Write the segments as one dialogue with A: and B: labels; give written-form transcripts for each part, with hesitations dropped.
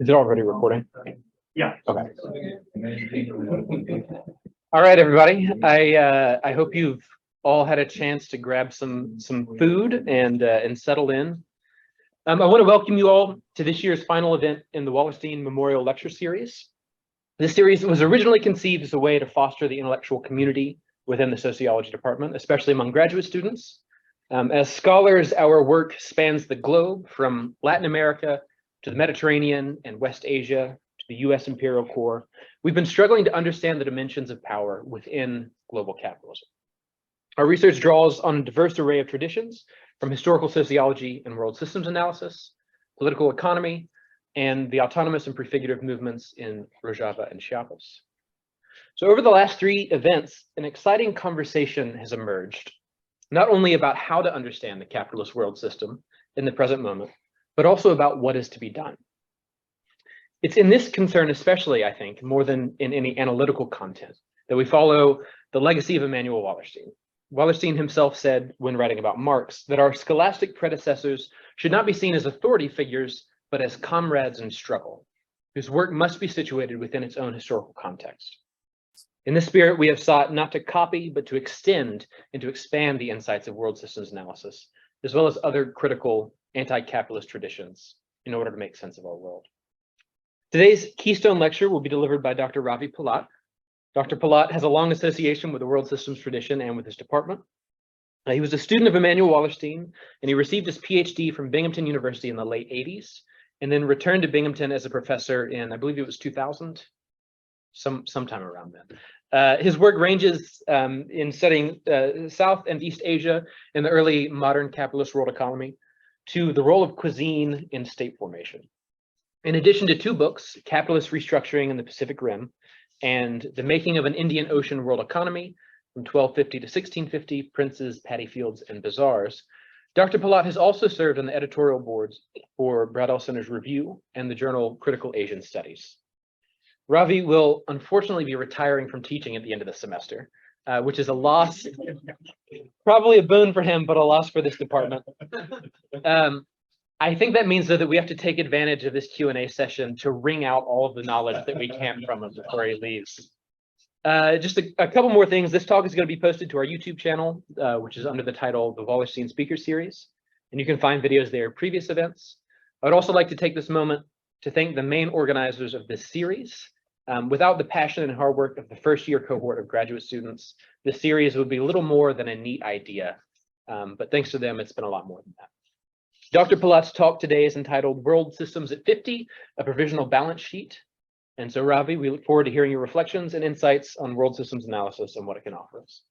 A: Is it already recording?
B: Yeah.
A: Okay. All right, everybody. I hope you've all had a chance to grab some food and settle in. I want to welcome you all to this year's final event in the Wallerstein Memorial Lecture Series. This series was originally conceived as a way to foster the intellectual community within the sociology department, especially among graduate students. As scholars, our work spans the globe from Latin America to the Mediterranean and West Asia to the US imperial core. We've been struggling to understand the dimensions of power within global capitalism. Our research draws on a diverse array of traditions from historical sociology and world systems analysis, political economy, and the autonomous and prefigurative movements in Rojava and Chiapas. So over the last 3 events, an exciting conversation has emerged, not only about how to understand the capitalist world system in the present moment, but also about what is to be done. It's in this concern, especially, I think, more than in any analytical content, that we follow the legacy of Immanuel Wallerstein. Wallerstein himself said, when writing about Marx, that our scholastic predecessors should not be seen as authority figures, but as comrades in struggle, whose work must be situated within its own historical context. In this spirit, we have sought not to copy, but to extend and to expand the insights of world systems analysis, as well as other critical anti-capitalist traditions in order to make sense of our world. Today's keystone lecture will be delivered by Dr. Ravi Palat. Dr. Palat has a long association with the world systems tradition and with his department. He was a student of Immanuel Wallerstein, and he received his PhD from Binghamton University in the late 80s, and then returned to Binghamton as a professor in, I believe it was 2000, sometime around then. His work ranges in studying South and East Asia in the early modern capitalist world economy to the role of cuisine in state formation. In addition to 2 books, Capitalist Restructuring in the Pacific Rim and The Making of an Indian Ocean World Economy from 1250 to 1650, Princes, Paddy Fields, and Bazaars, Dr. Palat has also served on the editorial boards for Bradell Center's Review and the journal Critical Asian Studies. Ravi will unfortunately be retiring from teaching at the end of the semester, which is a loss, probably a boon for him, but a loss for this department. I think that means, though, that we have to take advantage of this Q&A session to wring out all of the knowledge that we can from him before he leaves. Just a couple more things. This talk is going to be posted to our YouTube channel, which is under the title The Wallerstein Speaker Series, and you can find videos there of previous events. I would also like to take this moment to thank the main organizers of this series. Without the passion and hard work of the first-year cohort of graduate students, this series would be little more than a neat idea, but thanks to them, it's been a lot more than that. Dr. Palat's talk today is entitled World Systems at 50, a Provisional Balance Sheet. And so, Ravi, we look forward to hearing your reflections and insights on world systems analysis and what it can offer us.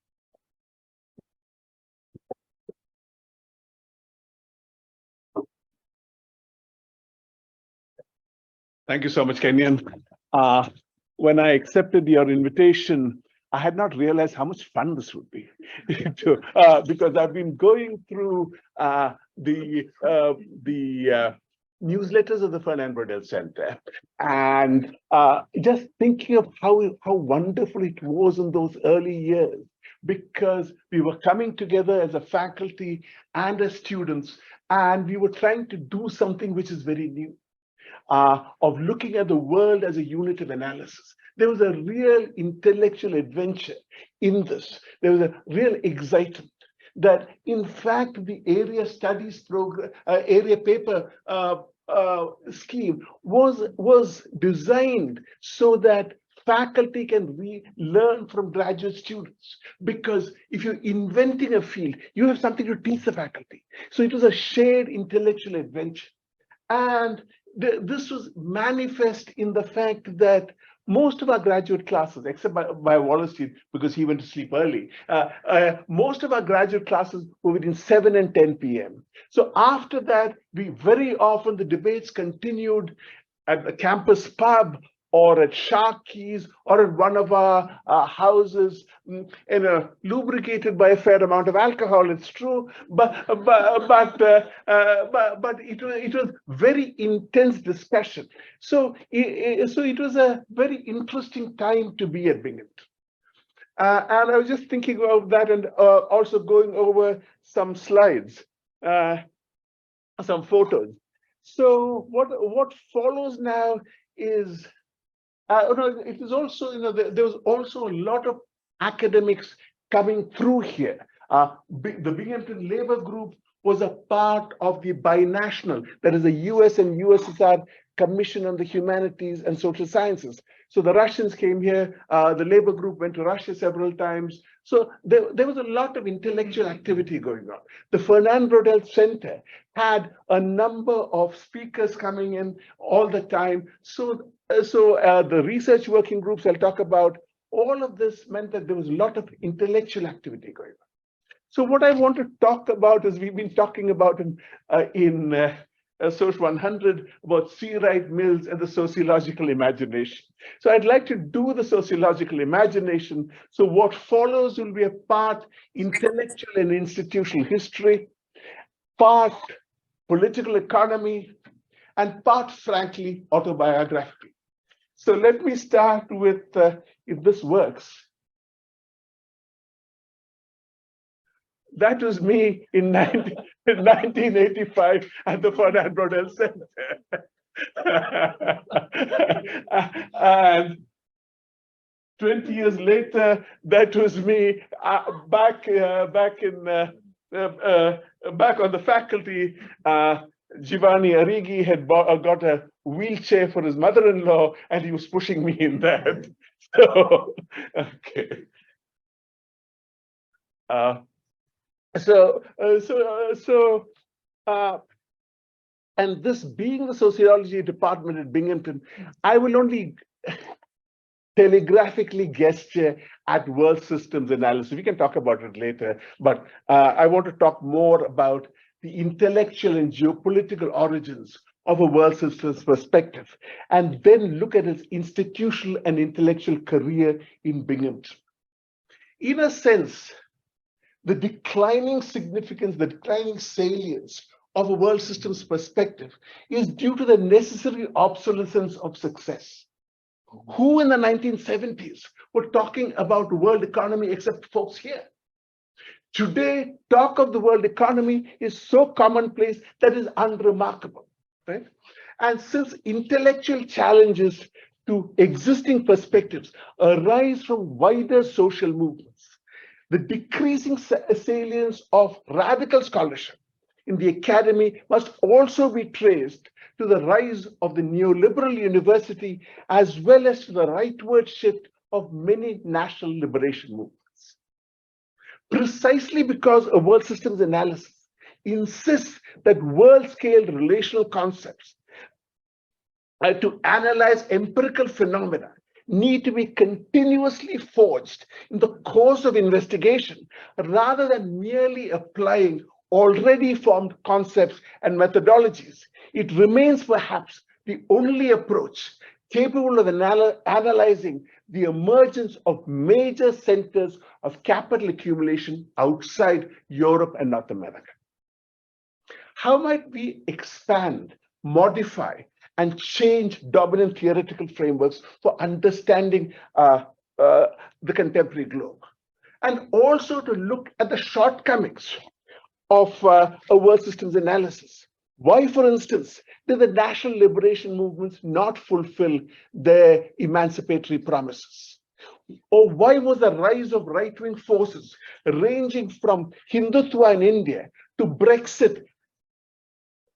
B: Thank you so much, Kenyon. When I accepted your invitation, I had not realized how much fun this would be, because I've been going through the newsletters of the Fernand Braudel Center, and just thinking of how wonderful it was in those early years, because we were coming together as a faculty and as students, and we were trying to do something which is very new. Of looking at the world as a unit of analysis. There was a real intellectual adventure in this. There was a real excitement that, in fact, the area studies program, area paper scheme was designed so that faculty can learn from graduate students, because if you're inventing a field, you have something to teach the faculty. So it was a shared intellectual adventure. And this was manifest in the fact that most of our graduate classes, except by Wallerstein, because he went to sleep early, most of our graduate classes were between 7 and 10 p.m. So after that, very often the debates continued at the campus pub or at Sharky's or at one of our houses, lubricated by a fair amount of alcohol. It's true, but it was very intense discussion. So it was a very interesting time to be at Binghamton. And I was just thinking of that, and also going over some slides, some photos. So what follows now is, it is also, there was also a lot of academics coming through here. The Binghamton Labor Group was a part of the binational, that is the US and USSR Commission on the Humanities and Social Sciences. So the Russians came here, the labor group went to Russia several times. So there was a lot of intellectual activity going on. The Fernand Braudel Center had a number of speakers coming in all the time. So the research working groups I'll talk about, all of this meant that there was a lot of intellectual activity going on. So what I want to talk about is, we've been talking about in Soc 100 about C. Wright Mills and the sociological imagination. So I'd like to do the sociological imagination. So what follows will be a part intellectual and institutional history, part political economy, and part, frankly, autobiographical. So let me start with, if this works. That was me in 1985 at the Fernand Braudel Center. And 20 years later, that was me back on the faculty. Giovanni Arrighi had got a wheelchair for his mother-in-law, and he was pushing me in that. So, okay. And this being the sociology department at Binghamton, I will only telegraphically gesture at world systems analysis. We can talk about it later, but I want to talk more about the intellectual and geopolitical origins of a world systems perspective, and then look at its institutional and intellectual career in Binghamton. In a sense, the declining significance, the declining salience of a world systems perspective is due to the necessary obsolescence of success. Who in the 1970s were talking about world economy except folks here? Today, talk of the world economy is so commonplace that is unremarkable, right? And since intellectual challenges to existing perspectives arise from wider social movements, the decreasing salience of radical scholarship in the academy must also be traced to the rise of the neoliberal university, as well as to the rightward shift of many national liberation movements. Precisely because a world systems analysis insists that world-scale relational concepts to analyze empirical phenomena need to be continuously forged in the course of investigation, rather than merely applying already formed concepts and methodologies. It remains perhaps the only approach capable of analyzing the emergence of major centers of capital accumulation outside Europe and North America. How might we expand, modify, and change dominant theoretical frameworks for understanding the contemporary globe? And also to look at the shortcomings of a world systems analysis. Why, for instance, did the national liberation movements not fulfill their emancipatory promises? Or why was the rise of right-wing forces ranging from Hindutva in India to Brexit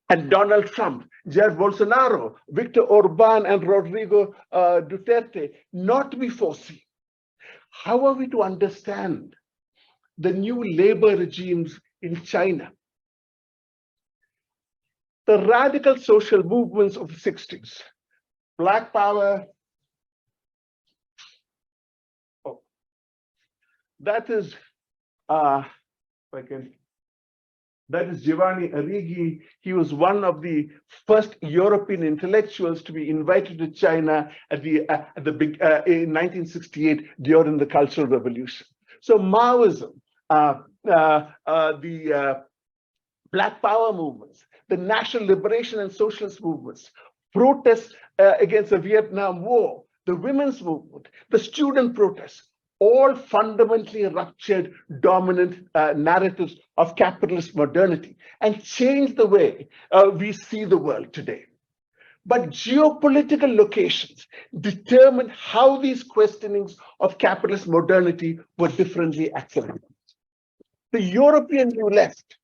B: and Donald Trump, Jair Bolsonaro, Viktor Orban, and Rodrigo Duterte not to be foreseen? How are we to understand the new labor regimes in China? The radical social movements of the 60s, Black Power, that is Giovanni Arrighi. He was one of the first European intellectuals to be invited to China in 1968 during the Cultural Revolution. So Maoism, the Black Power movements, the national liberation and socialist movements, protests against the Vietnam War, the women's movement, the student protests, all fundamentally ruptured dominant narratives of capitalist modernity and changed the way we see the world today. But geopolitical locations determined how these questionings of capitalist modernity were differently accelerated. The European New Left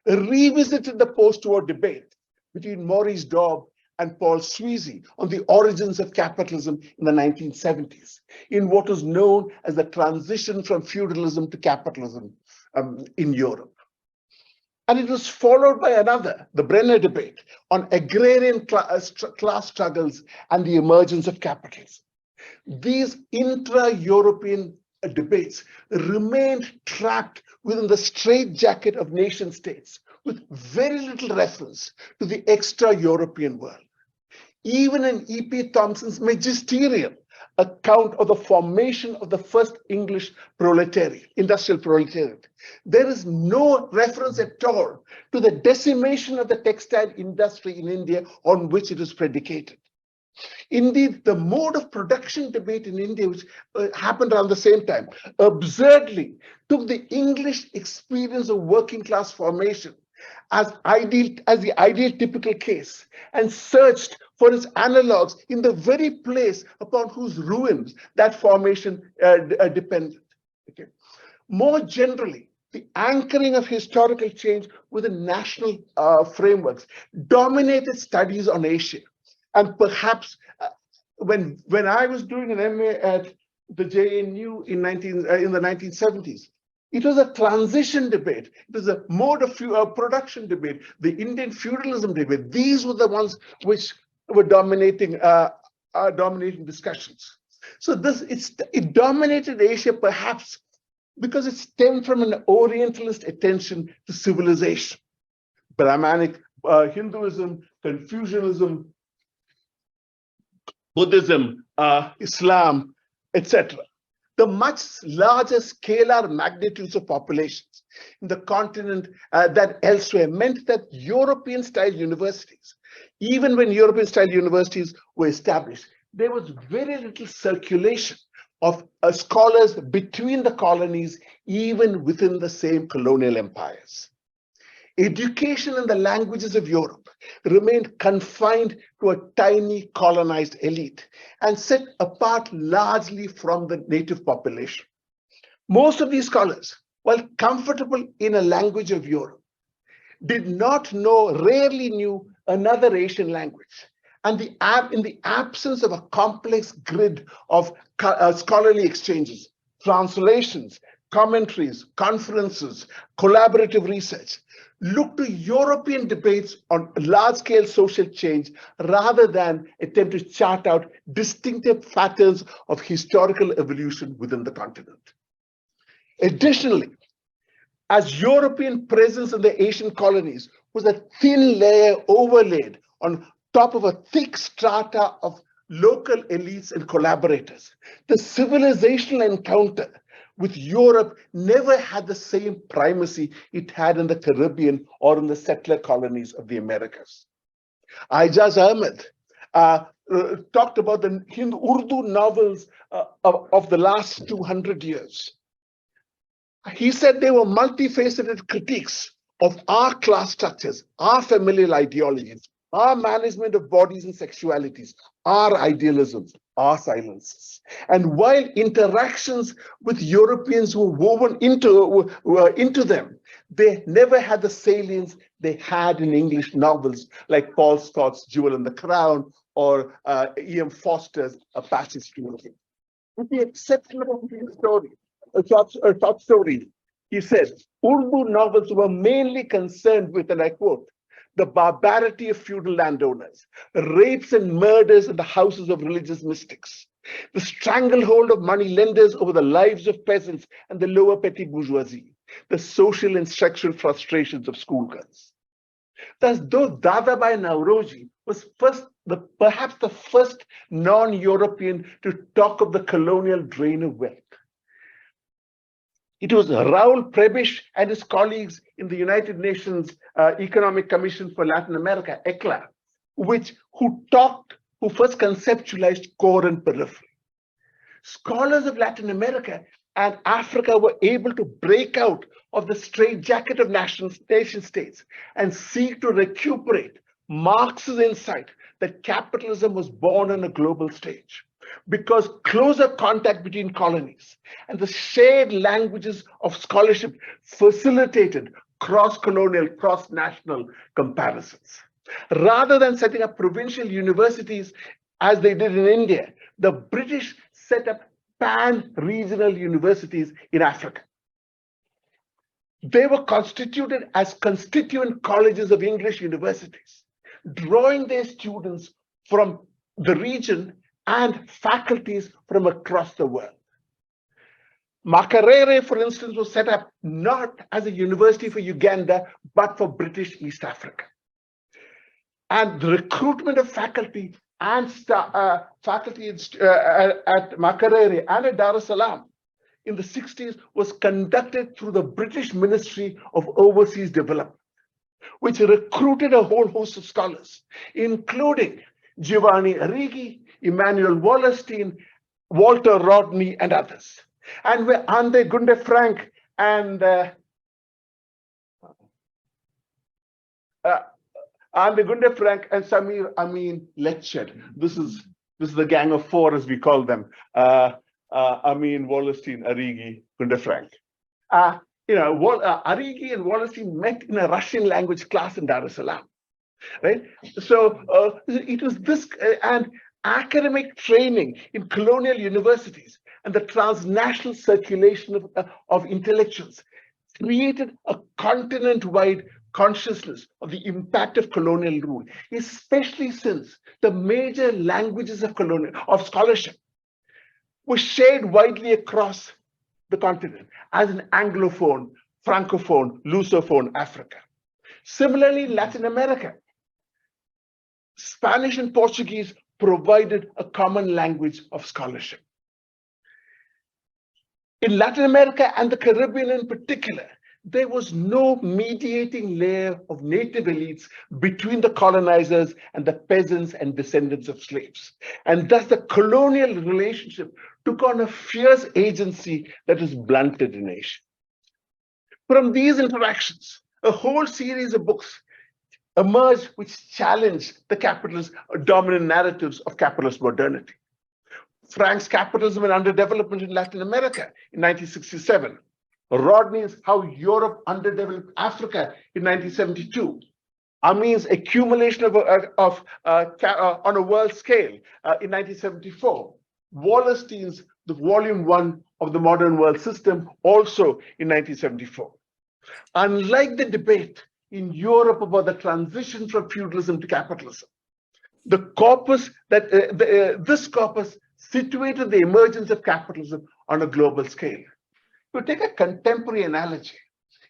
B: revisited the post-war debate between Maurice Daub and Paul Sweezy on the origins of capitalism in the 1970s, in what was known as the transition from feudalism to capitalism in Europe. And it was followed by another, the Brenner debate, on agrarian class struggles and the emergence of capitalism. These intra-European debates remained trapped within the straitjacket of nation states, with very little reference to the extra-European world. Even in E.P. Thompson's magisterial account of the formation of the first English proletariat, industrial proletariat, there is no reference at all to the decimation of the textile industry in India on which it is predicated. Indeed, the mode of production debate in India, which happened around the same time, absurdly took the English experience of working class formation as the ideal typical case and searched for its analogues in the very place upon whose ruins that formation depended. Okay. More generally, the anchoring of historical change within national frameworks dominated studies on Asia. And perhaps when I was doing an MA at the JNU in the 1970s, it was a transition debate. It was a mode of production debate, the Indian feudalism debate. These were the ones which were dominating discussions. So it dominated Asia perhaps because it stemmed from an Orientalist attention to civilization, Brahmanic Hinduism, Confucianism, Buddhism, Islam, etc. The much larger scalar magnitudes of populations in the continent than elsewhere meant that European-style universities, even when European-style universities were established, there was very little circulation of scholars between the colonies, even within the same colonial empires. Education in the languages of Europe remained confined to a tiny colonized elite and set apart largely from the native population. Most of these scholars, while comfortable in a language of Europe, rarely knew another Asian language. And in the absence of a complex grid of scholarly exchanges, translations, commentaries, conferences, collaborative research, look to European debates on large-scale social change rather than attempt to chart out distinctive patterns of historical evolution within the continent. Additionally, as European presence in the Asian colonies was a thin layer overlaid on top of a thick strata of local elites and collaborators, the civilizational encounter with Europe never had the same primacy it had in the Caribbean or in the settler colonies of the Americas. Aijaz Ahmed talked about the Urdu novels of the last 200 years. He said they were multifaceted critiques of our class structures, our familial ideologies, our management of bodies and sexualities, our idealisms, our silences. And while interactions with Europeans were woven into them, they never had the salience they had in English novels like Paul Scott's Jewel in the Crown or E.M. Foster's A Passage to Europe. With the exception of a short story, he said, Urdu novels were mainly concerned with, and I quote, the barbarity of feudal landowners, rapes and murders in the houses of religious mystics, the stranglehold of money lenders over the lives of peasants and the lower petty bourgeoisie, the social and sexual frustrations of schoolgirls. Thus, though Dadabhai Nauroji was perhaps the first non-European to talk of the colonial drain of wealth, it was Raul Prebisch and his colleagues in the United Nations Economic Commission for Latin America, ECLA, who first conceptualized core and periphery. scholars of Latin America and Africa were able to break out of the straitjacket of nation states and seek to recuperate Marx's insight that capitalism was born on a global stage, because closer contact between colonies and the shared languages of scholarship facilitated cross-colonial, cross-national comparisons. Rather than setting up provincial universities as they did in India, the British set up pan-regional universities in Africa. They were constituted as constituent colleges of English universities, drawing their students from the region and faculties from across the world. Makerere, for instance, was set up not as a university for Uganda, but for British East Africa. And the recruitment of faculty and faculty at Makerere and at Dar es Salaam in the 60s was conducted through the British Ministry of Overseas Development, which recruited a whole host of scholars, including Giovanni Arrighi, Immanuel Wallerstein, Walter Rodney, and others. And where Ande Gunde Frank and Samir Amin lectured. This is the gang of four, as we call them. Amin, Wallerstein, Arrighi, Gunde Frank. Arrighi and Wallerstein met in a Russian language class in Dar es Salaam, right? So it was this and academic training in colonial universities and the transnational circulation of intellectuals created a continent-wide consciousness of the impact of colonial rule, especially since the major languages of scholarship were shared widely across the continent as an Anglophone, Francophone, Lusophone Africa. Similarly, in Latin America, Spanish and Portuguese provided a common language of scholarship. In Latin America and the Caribbean in particular, there was no mediating layer of native elites between the colonizers and the peasants and descendants of slaves. And thus the colonial relationship took on a fierce agency that is blunted in Asia. From these interactions, a whole series of books emerged which challenged the capitalist dominant narratives of capitalist modernity. Frank's Capitalism and Underdevelopment in Latin America in 1967. Rodney's How Europe Underdeveloped Africa in 1972. Amin's Accumulation on a World Scale in 1974. Wallerstein's The Volume 1 of the Modern World System, also in 1974. Unlike the debate in Europe about the transition from feudalism to capitalism, the corpus this corpus situated the emergence of capitalism on a global scale. To take a contemporary analogy,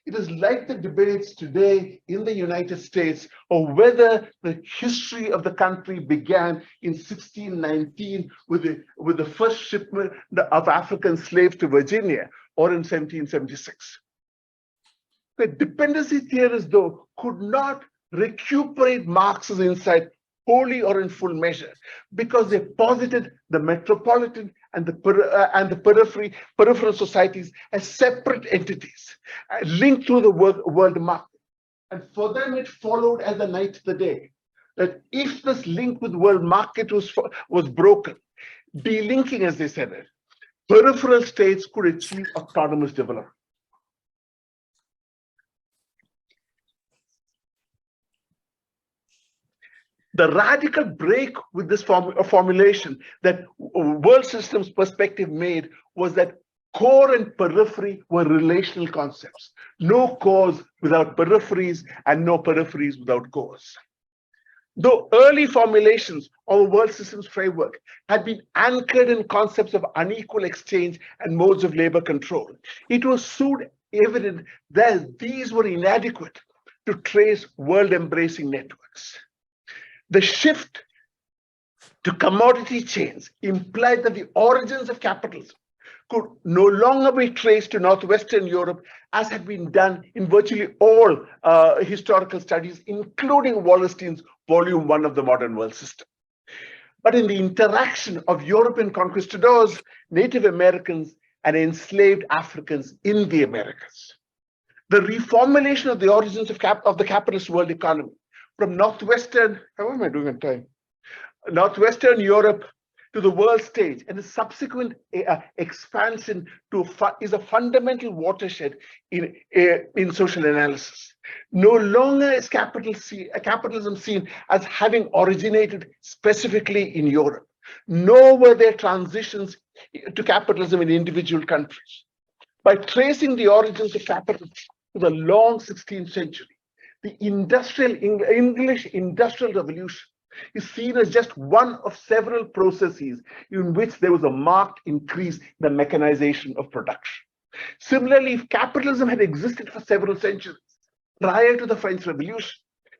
B: it is like the debates today in the United States of whether the history of the country began in 1619 with the first shipment of African slaves to Virginia, or in 1776. The dependency theorists, though, could not recuperate Marx's insight wholly or in full measure, because they posited the metropolitan and the peripheral societies as separate entities linked through the world market. And for them, it followed as the night to the day that if this link with world market was broken, delinking, as they said it, peripheral states could achieve autonomous development. The radical break with this formulation that world systems perspective made was that core and periphery were relational concepts. No cores without peripheries and no peripheries without cores. Though early formulations of a world systems framework had been anchored in concepts of unequal exchange and modes of labor control, it was soon evident that these were inadequate to trace world-embracing networks. The shift to commodity chains implied that the origins of capitalism could no longer be traced to Northwestern Europe, as had been done in virtually all historical studies, including Wallerstein's Volume 1 of the Modern World System. but in the interaction of European conquistadors, Native Americans, and enslaved Africans in the Americas. The reformulation of the origins of the capitalist world economy from northwestern, how am I doing on time? Northwestern Europe to the world stage, and the subsequent expansion is a fundamental watershed in social analysis. No longer is capitalism seen as having originated specifically in Europe, nor were there transitions to capitalism in individual countries. By tracing the origins of capitalism to the long 16th century, the English Industrial Revolution is seen as just one of several processes in which there was a marked increase in the mechanization of production. Similarly, if capitalism had existed for several centuries prior to the French Revolution,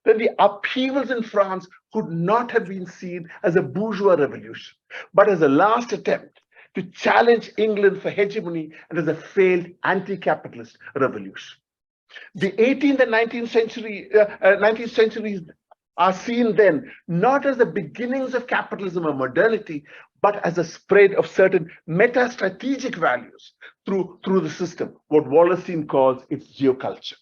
B: then the upheavals in France could not have been seen as a bourgeois revolution, but as a last attempt to challenge England for hegemony and as a failed anti-capitalist revolution. The 18th and 19th centuries are seen then not as the beginnings of capitalism or modernity, but as a spread of certain meta-strategic values through the system, what Wallerstein calls its geoculture.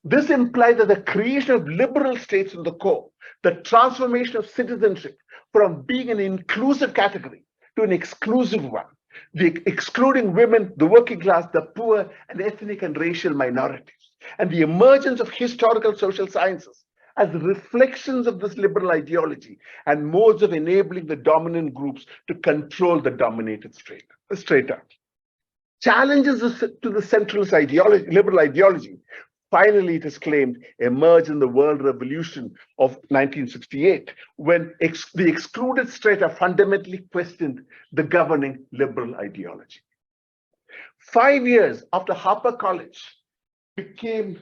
B: This implies that the creation of liberal states in the core, the transformation of citizenship from being an inclusive category to an exclusive one, the excluding women, the working class, the poor, and ethnic and racial minorities, and the emergence of historical social sciences as reflections of this liberal ideology and modes of enabling the dominant groups to control the dominated strata. Challenges to the centralist liberal ideology, finally it is claimed, emerged in the world revolution of 1968, when the excluded strata fundamentally questioned the governing liberal ideology. 5 years after Harper College became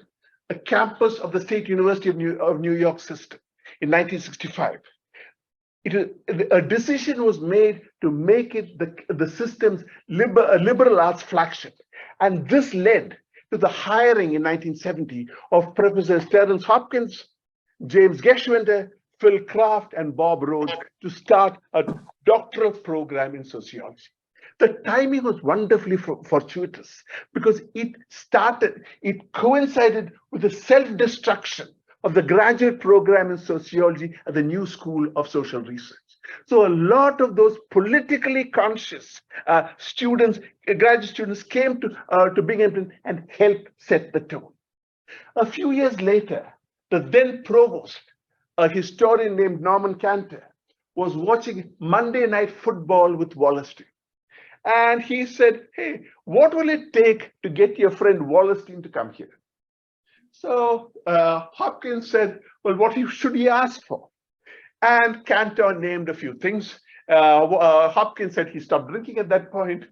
B: a campus of the State University of New York system in 1965, a decision was made to make it the system's liberal arts flagship. And this led to the hiring in 1970 of Professors Terence Hopkins, James Geschwender, Phil Kraft, and Bob Rhodes to start a doctoral program in sociology. The timing was wonderfully fortuitous because it coincided with the self-destruction of the graduate program in sociology at the New School of Social Research. So a lot of those politically conscious graduate students came to Binghamton and helped set the tone. A few years later, the then provost, a historian named Norman Cantor, was watching Monday Night Football with Wallerstein. And he said, hey, what will it take to get your friend Wallerstein to come here? So Hopkins said, well, what should he ask for? And Cantor named a few things. Hopkins said he stopped drinking at that point,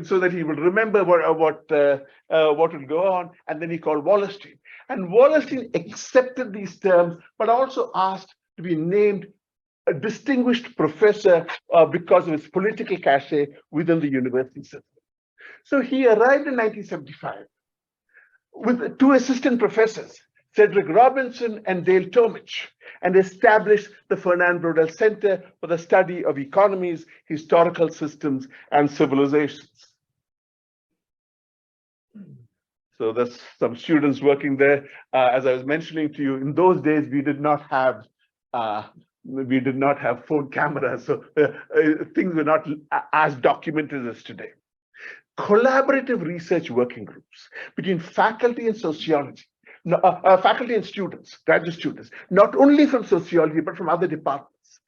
B: so that he will remember what will go on. And then he called Wallerstein. And Wallerstein accepted these terms, but also asked to be named a distinguished professor because of his political cachet within the university system. So he arrived in 1975 with two assistant professors, Cedric Robinson and Dale Tomich, and established the Fernand Braudel Center for the Study of Economies, Historical Systems, and Civilizations. So there's some students working there. As I was mentioning to you, in those days, we did not have phone cameras, so things were not as documented as today. Collaborative research working groups between faculty and sociology, faculty and students, graduate students, not only from sociology, but from other departments,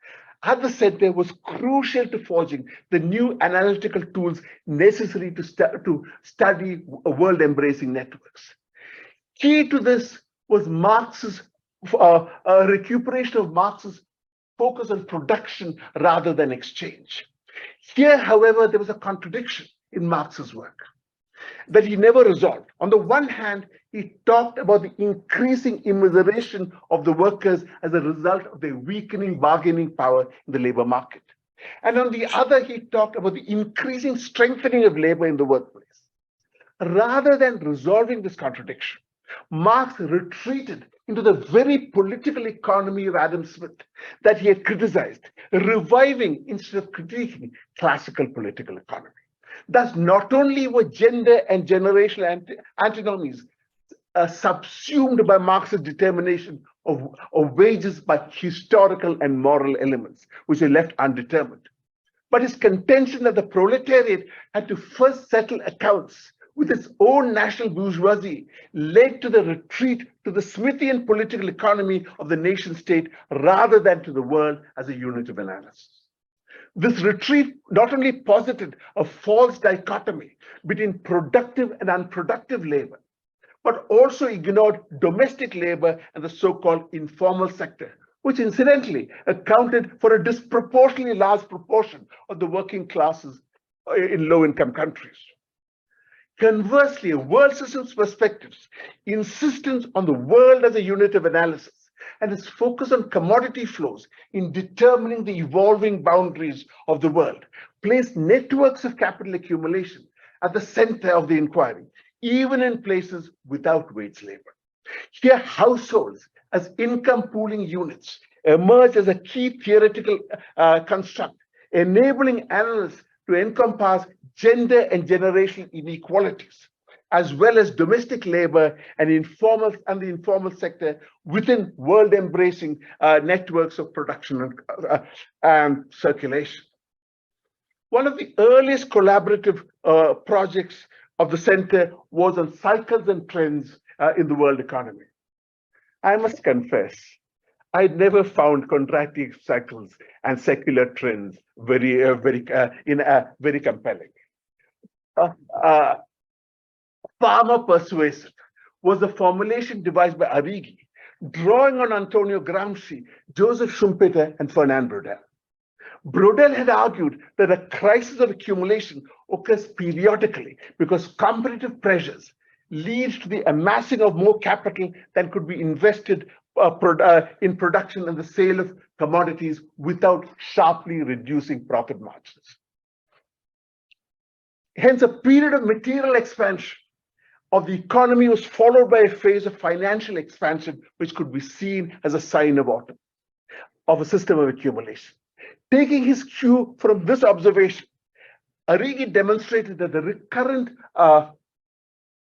B: at the center was crucial to forging the new analytical tools necessary to study world-embracing networks. Key to this was Marx's recuperation of Marx's focus on production rather than exchange. Here, however, there was a contradiction in Marx's work that he never resolved. On the one hand, he talked about the increasing immiseration of the workers as a result of their weakening bargaining power in the labor market. And on the other, he talked about the increasing strengthening of labor in the workplace. Rather than resolving this contradiction, Marx retreated into the very political economy of Adam Smith that he had criticized, reviving instead of critiquing classical political economy. Thus, not only were gender and generational antinomies subsumed by Marx's determination of wages by historical and moral elements, which are left undetermined, but his contention that the proletariat had to first settle accounts with its own national bourgeoisie led to the retreat to the Smithian political economy of the nation state rather than to the world as a unit of analysis. This retreat not only posited a false dichotomy between productive and unproductive labor, but also ignored domestic labor and the so-called informal sector, which incidentally accounted for a disproportionately large proportion of the working classes in low-income countries. Conversely, a world system's perspectives, insistence on the world as a unit of analysis, and its focus on commodity flows in determining the evolving boundaries of the world, placed networks of capital accumulation at the center of the inquiry, even in places without wage labor. Here, households as income pooling units emerge as a key theoretical construct, enabling analysts to encompass gender and generational inequalities, as well as domestic labor and the informal sector within world-embracing networks of production and circulation. One of the earliest collaborative projects of the center was on cycles and trends in the world economy. I must confess, I'd never found contracting cycles and secular trends very compelling. Far more persuasive was the formulation devised by Arrighi, drawing on Antonio Gramsci, Joseph Schumpeter, and Fernand Braudel. Braudel had argued that a crisis of accumulation occurs periodically because competitive pressures lead to the amassing of more capital than could be invested in production and the sale of commodities without sharply reducing profit margins. Hence, a period of material expansion of the economy was followed by a phase of financial expansion, which could be seen as a sign of autumn, of a system of accumulation. Taking his cue from this observation, Arrighi demonstrated that the recurrent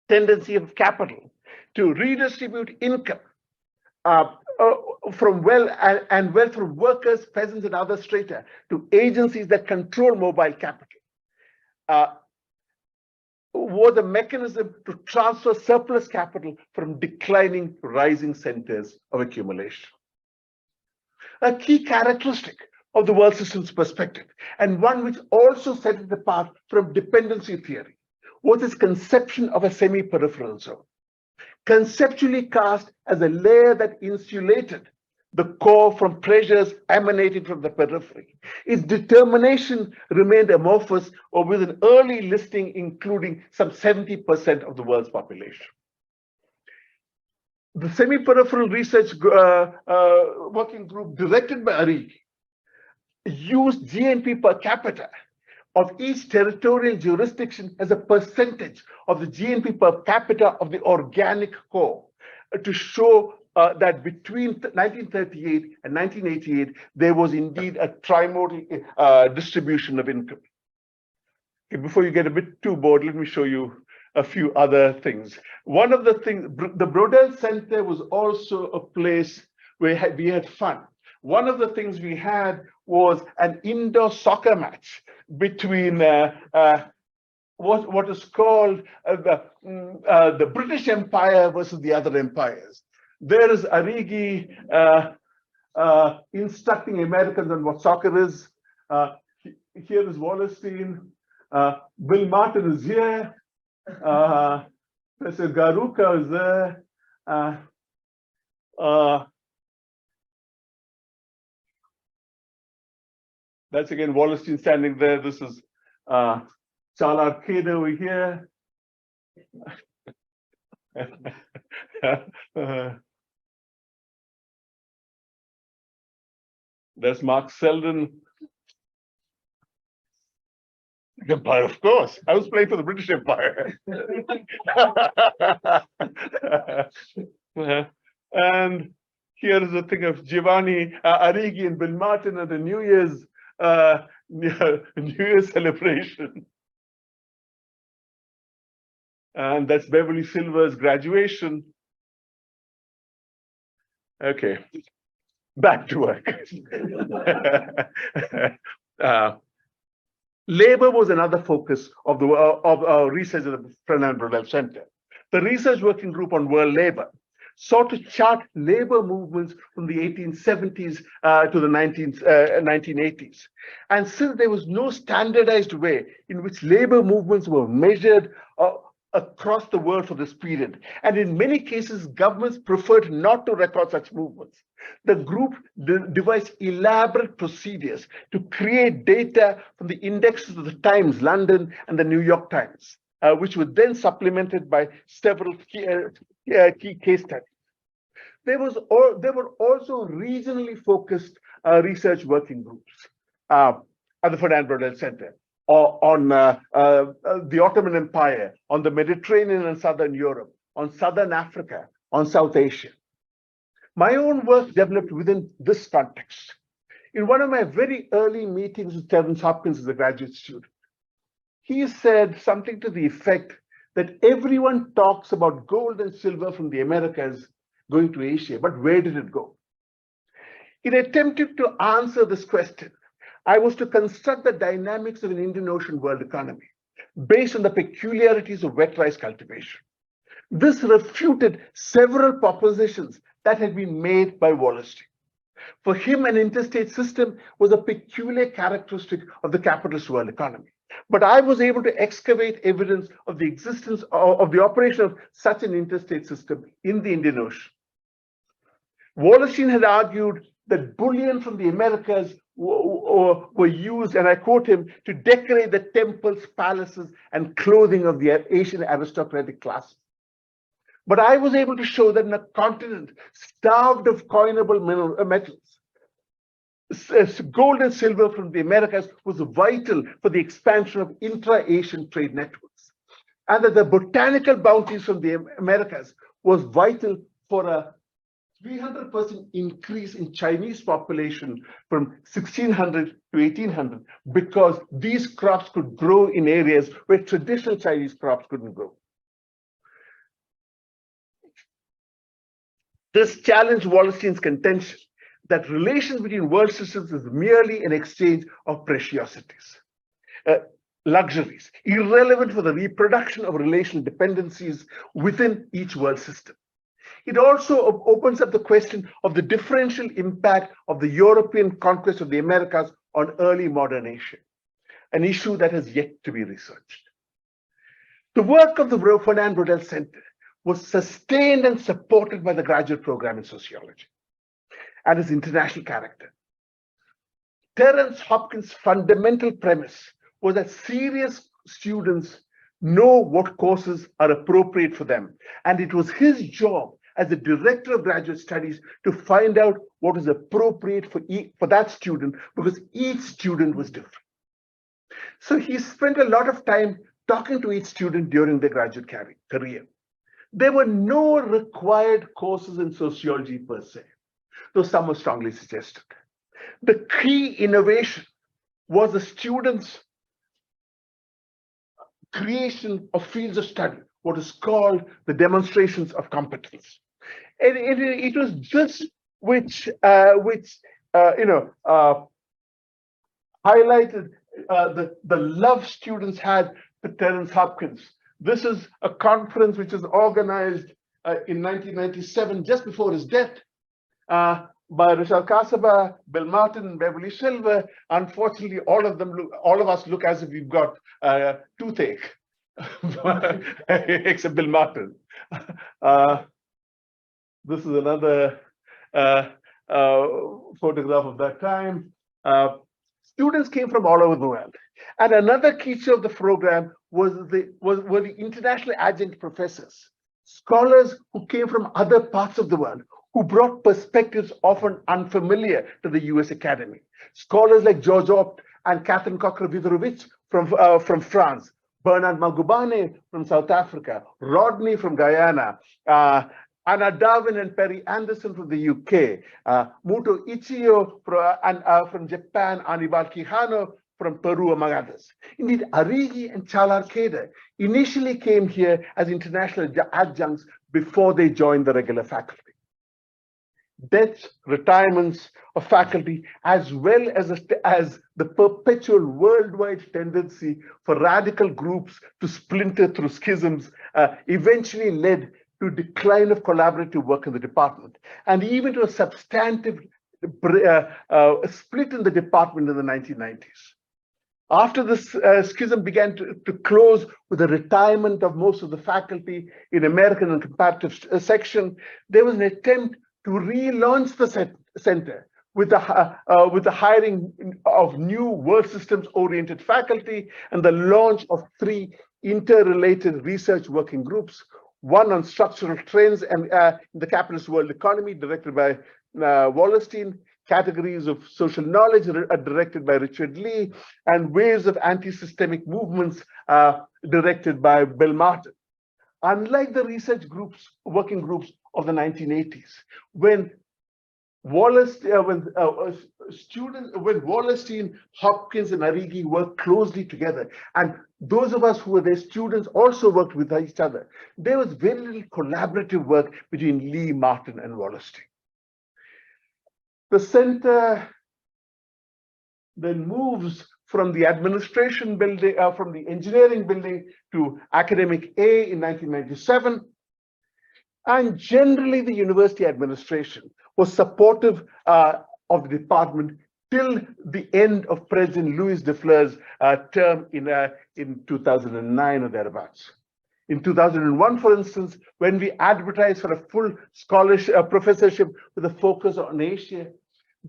B: tendency of capital to redistribute income from wealth from workers, peasants, and other strata to agencies that control mobile capital was a mechanism to transfer surplus capital from declining to rising centers of accumulation. A key characteristic of the world system's perspective, and one which also set it apart from dependency theory, was its conception of a semi-peripheral zone, conceptually cast as a layer that insulated the core from pressures emanating from the periphery. Its determination remained amorphous, or with an early listing including some 70% of the world's population. The semi-peripheral research working group directed by Arrighi used GNP per capita of each territorial jurisdiction as a percentage of the GNP per capita of the organic core to show that between 1938 and 1988, there was indeed a trimodal distribution of income. Okay, before you get a bit too bored, let me show you a few other things. One of the things, the Braudel Center was also a place where we had fun. One of the things we had was an indoor soccer match between what is called the British Empire versus the other empires. There is Arrighi instructing Americans on what soccer is. Here is Wallerstein. Bill Martin is here. Professor Garuka is there. That's again Wallerstein standing there. This is Charles Arcade over here. There's Mark Selden. Empire, of course. I was playing for the British Empire. And here is the thing of Giovanni Arrighi and Binghamton at the New Year's celebration. And that's Beverly Silver's graduation. Okay, back to work. Labor was another focus of the research at the Fernand Braudel Center. The research working group on world labor sought to chart labor movements from the 1870s to the 1980s. And since there was no standardized way in which labor movements were measured across the world for this period, and in many cases, governments preferred not to record such movements, the group devised elaborate procedures to create data from the indexes of the Times, London, and the New York Times, which were then supplemented by several key case studies. There were also regionally focused research working groups at the Fernand Braudel Center on the Ottoman Empire, on the Mediterranean and Southern Europe, on Southern Africa, on South Asia. My own work developed within this context. In one of my very early meetings with Terence Hopkins as a graduate student, he said something to the effect that everyone talks about gold and silver from the Americas going to Asia, but where did it go? In attempting to answer this question, I was to construct the dynamics of an Indian Ocean world economy based on the peculiarities of wet rice cultivation. This refuted several propositions that had been made by Wallerstein. For him, an interstate system was a peculiar characteristic of the capitalist world economy. But I was able to excavate evidence of the existence of the operation of such an interstate system in the Indian Ocean. Wallerstein had argued that bullion from the Americas were used, and I quote him, to decorate the temples, palaces, and clothing of the Asian aristocratic class. But I was able to show that in a continent starved of coinable metals, gold and silver from the Americas was vital for the expansion of intra-Asian trade networks, and that the botanical bounties from the Americas was vital for a 300% increase in Chinese population from 1600 to 1800, because these crops could grow in areas where traditional Chinese crops couldn't grow. This challenged Wallerstein's contention that relations between world systems is merely an exchange of preciosities, luxuries, irrelevant for the reproduction of relational dependencies within each world system. It also opens up the question of the differential impact of the European conquest of the Americas on early modern Asia, an issue that has yet to be researched. The work of the Fernand Braudel Center was sustained and supported by the graduate program in sociology and its international character. Terence Hopkins' fundamental premise was that serious students know what courses are appropriate for them, and it was his job as the director of graduate studies to find out what is appropriate for that student, because each student was different. So he spent a lot of time talking to each student during their graduate career. There were no required courses in sociology per se, though some were strongly suggested. The key innovation was the students' creation of fields of study, what is called the demonstrations of competence. And it was this which highlighted the love students had for Terence Hopkins. This is a conference which was organized in 1997, just before his death, by Richard Casaba, Bill Martin, and Beverly Silver. Unfortunately, all of us look as if we've got toothache, except Bill Martin. This is another photograph of that time. Students came from all over the world. And another feature of the program were the international adjunct professors, scholars who came from other parts of the world, who brought perspectives often unfamiliar to the US Academy. Scholars like George Opt and Catherine Cocker-Witherovich from France, Bernard Magubane from South Africa, Rodney from Guyana, Anna Darwin and Perry Anderson from the UK, Muto Ichio from Japan, Anibal Quijano from Peru, among others. Indeed, Arrighi and Chalar Keder initially came here as international adjuncts before they joined the regular faculty. Deaths, retirements of faculty, as well as the perpetual worldwide tendency for radical groups to splinter through schisms, eventually led to decline of collaborative work in the department, and even to a substantive split in the department in the 1990s. After this schism began to close with the retirement of most of the faculty in American and comparative section, there was an attempt to relaunch the center with the hiring of new world systems oriented faculty and the launch of 3 interrelated research working groups, one on structural trends and in the capitalist world economy, directed by Wallerstein, categories of social knowledge directed by Richard Lee, and waves of anti-systemic movements directed by Bill Martin. Unlike the research groups, working groups of the 1980s, when Wallerstein, Hopkins, and Arrighi worked closely together, and those of us who were their students also worked with each other, there was very little collaborative work between Lee, Martin, and Wallerstein. The center then moves from the administration building, from the engineering building to academic A in 1997. And generally the university administration was supportive of the department till the end of President Louis Defleur's term in 2009 or thereabouts. In 2001, for instance, when we advertised for a full scholarship, professorship with a focus on Asia,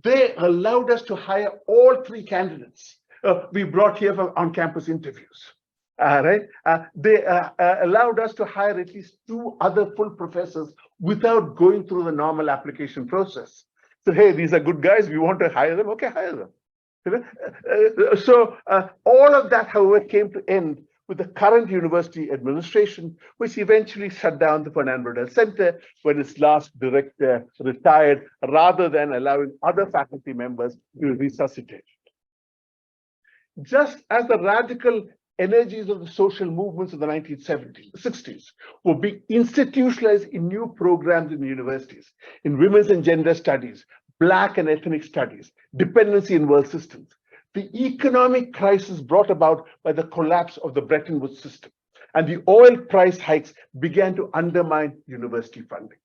B: they allowed us to hire all 3 candidates we brought here for on-campus interviews. They allowed us to hire at least 2 other full professors without going through the normal application process. So, hey, these are good guys, we want to hire them, okay, hire them. So all of that, however, came to end with the current university administration, which eventually shut down the Fernand Braudel Center when its last director retired, rather than allowing other faculty members to resuscitate it. Just as the radical energies of the social movements of the 1960s were being institutionalized in new programs in universities, in women's and gender studies, Black and ethnic studies, dependency in world systems, the economic crisis brought about by the collapse of the Bretton Woods system and the oil price hikes began to undermine university funding.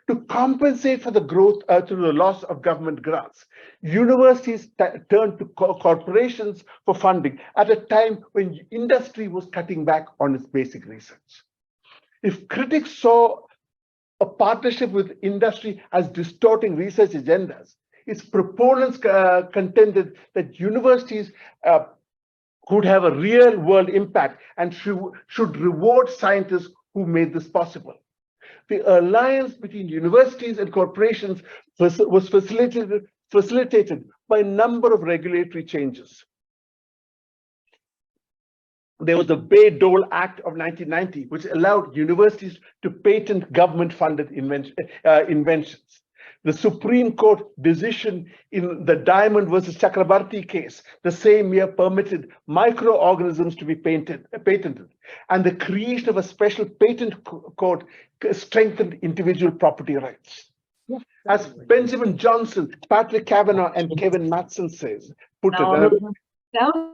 B: To compensate for the growth through the loss of government grants, universities turned to corporations for funding at a time when industry was cutting back on its basic research. If critics saw a partnership with industry as distorting research agendas, its proponents contended that universities could have a real world impact and should reward scientists who made this possible. The alliance between universities and corporations was facilitated by a number of regulatory changes. There was the Bayh-Dole Act of 1990, which allowed universities to patent government-funded inventions. The Supreme Court decision in the Diamond versus Chakrabarti case the same year permitted microorganisms to be patented, and the creation of a special patent court strengthened individual property rights. Yeah. As Benjamin Johnson, Patrick Kavanagh, and Kevin Matson put it,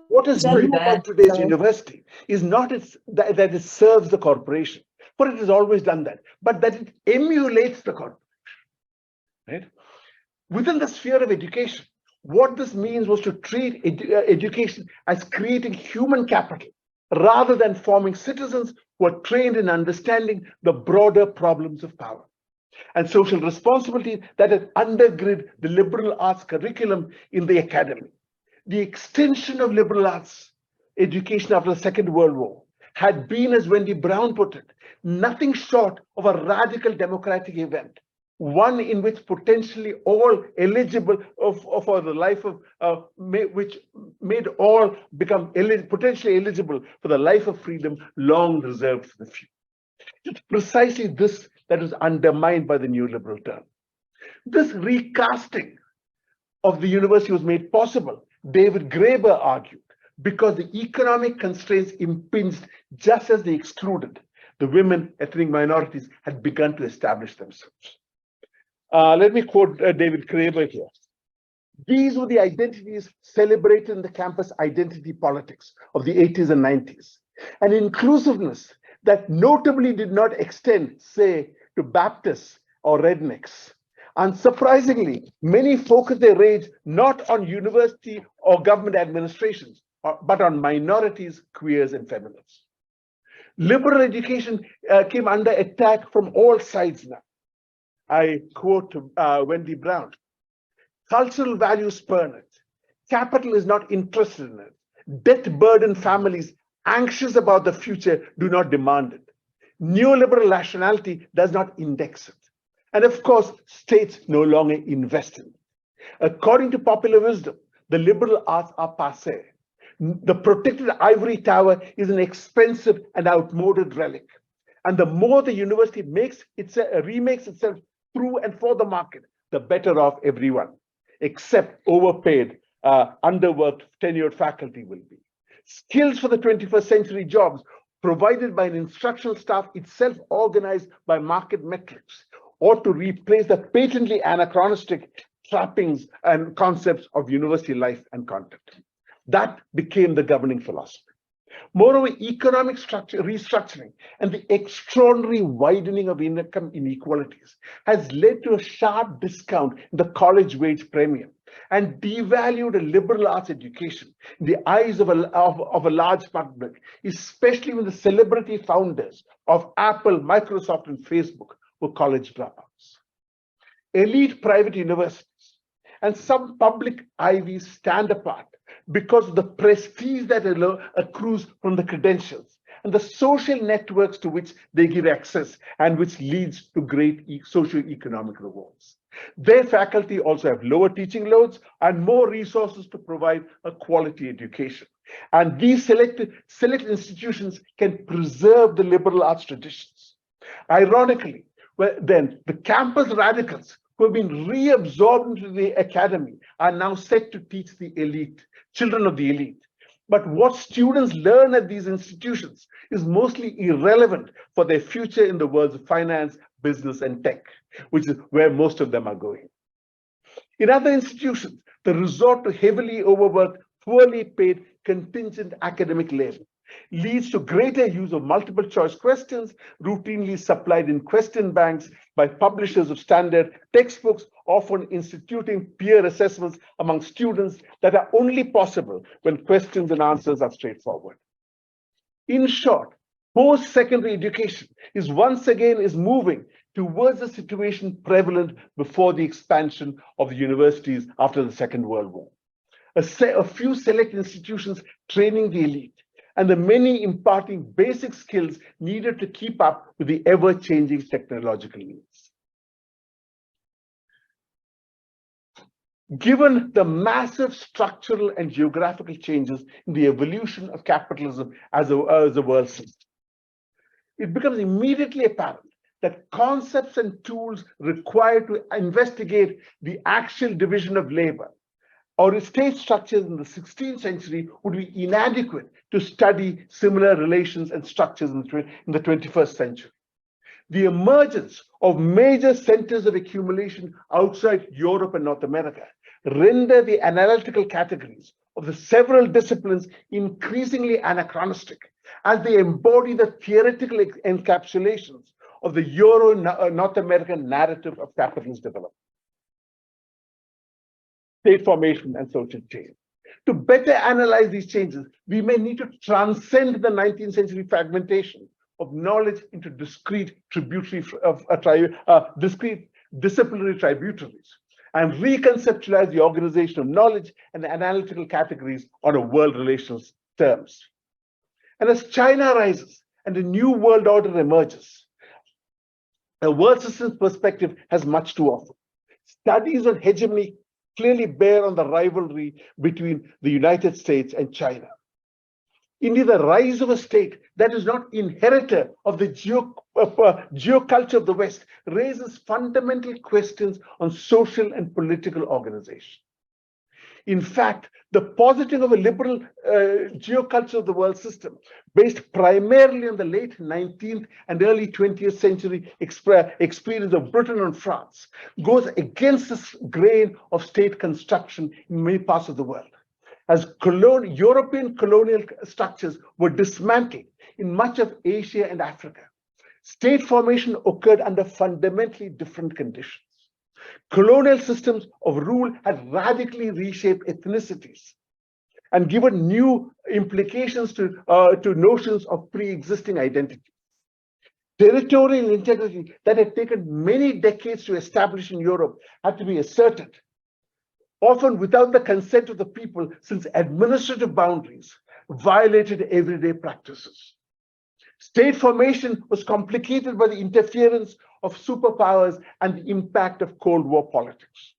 B: what is new about today's university is not that it serves the corporation, for it has always done that, but that it emulates the corporation. Right? Within the sphere of education, what this means was to treat education as creating human capital rather than forming citizens who are trained in understanding the broader problems of power and social responsibility that had undergirded the liberal arts curriculum in the academy. The extension of liberal arts education after the Second World War had been, as Wendy Brown put it, nothing short of a radical democratic event, one in which potentially all eligible for the life of which made all become potentially eligible for the life of freedom long reserved for the few. It's precisely this that was undermined by the neoliberal term. This recasting of the university was made possible, David Graeber argued, because the economic constraints impinged just as they excluded. The women, ethnic minorities had begun to establish themselves. Let me quote David Graeber here. These were the identities celebrated in the campus identity politics of the 80s and 90s, an inclusiveness that notably did not extend, say, to Baptists or rednecks. Unsurprisingly, many focused their rage not on university or government administrations, but on minorities, queers, and feminists. Liberal education came under attack from all sides now. I quote Wendy Brown. Cultural values spurn it. Capital is not interested in it. Debt-burdened families anxious about the future do not demand it. Neoliberal rationality does not index it. And of course, states no longer invest in it. According to popular wisdom, the liberal arts are passé. The protected ivory tower is an expensive and outmoded relic. And the more the university remakes itself through and for the market, the better off everyone, except overpaid, underworked, tenured faculty will be. Skills for the 21st century jobs provided by an instructional staff itself organized by market metrics ought to replace the patently anachronistic trappings and concepts of university life and content. That became the governing philosophy. Moreover, economic restructuring and the extraordinary widening of income inequalities has led to a sharp discount in the college wage premium and devalued a liberal arts education in the eyes of a large public, especially when the celebrity founders of Apple, Microsoft, and Facebook were college dropouts. Elite private universities and some public Ivies stand apart because of the prestige that accrues from the credentials and the social networks to which they give access and which leads to great socio-economic rewards. Their faculty also have lower teaching loads and more resources to provide a quality education. And these select institutions can preserve the liberal arts traditions. Ironically, then the campus radicals who have been reabsorbed into the academy are now set to teach the elite, children of the elite. But what students learn at these institutions is mostly irrelevant for their future in the worlds of finance, business, and tech, which is where most of them are going. In other institutions, the resort to heavily overworked, poorly paid, contingent academic labor leads to greater use of multiple choice questions routinely supplied in question banks by publishers of standard textbooks, often instituting peer assessments among students that are only possible when questions and answers are straightforward. In short, post-secondary education is once again moving towards a situation prevalent before the expansion of the universities after the Second World War. A few select institutions training the elite, and the many imparting basic skills needed to keep up with the ever-changing technological needs. Given the massive structural and geographical changes in the evolution of capitalism as a world system, it becomes immediately apparent that concepts and tools required to investigate the actual division of labor or state structures in the 16th century would be inadequate to study similar relations and structures in the 21st century. The emergence of major centers of accumulation outside Europe and North America render the analytical categories of the several disciplines increasingly anachronistic as they embody the theoretical encapsulations of the Euro-North American narrative of capitalist development, state formation, and social change. To better analyze these changes, we may need to transcend the 19th century fragmentation of knowledge into discrete discrete disciplinary tributaries and reconceptualize the organization of knowledge and analytical categories on a world relational terms. And as China rises and a new world order emerges, a world systems perspective has much to offer. Studies on hegemony clearly bear on the rivalry between the United States and China. Indeed, the rise of a state that is not inheritor of the geoculture of the West raises fundamental questions on social and political organization. In fact, the positing of a liberal geoculture of the world system, based primarily on the late 19th and early 20th century experience of Britain and France, goes against this grain of state construction in many parts of the world. As European colonial structures were dismantled in much of Asia and Africa, state formation occurred under fundamentally different conditions. Colonial systems of rule had radically reshaped ethnicities and given new implications to notions of pre-existing identity. Territorial integrity that had taken many decades to establish in Europe had to be asserted, often without the consent of the people, since administrative boundaries violated everyday practices. State formation was complicated by the interference of superpowers and the impact of Cold War politics.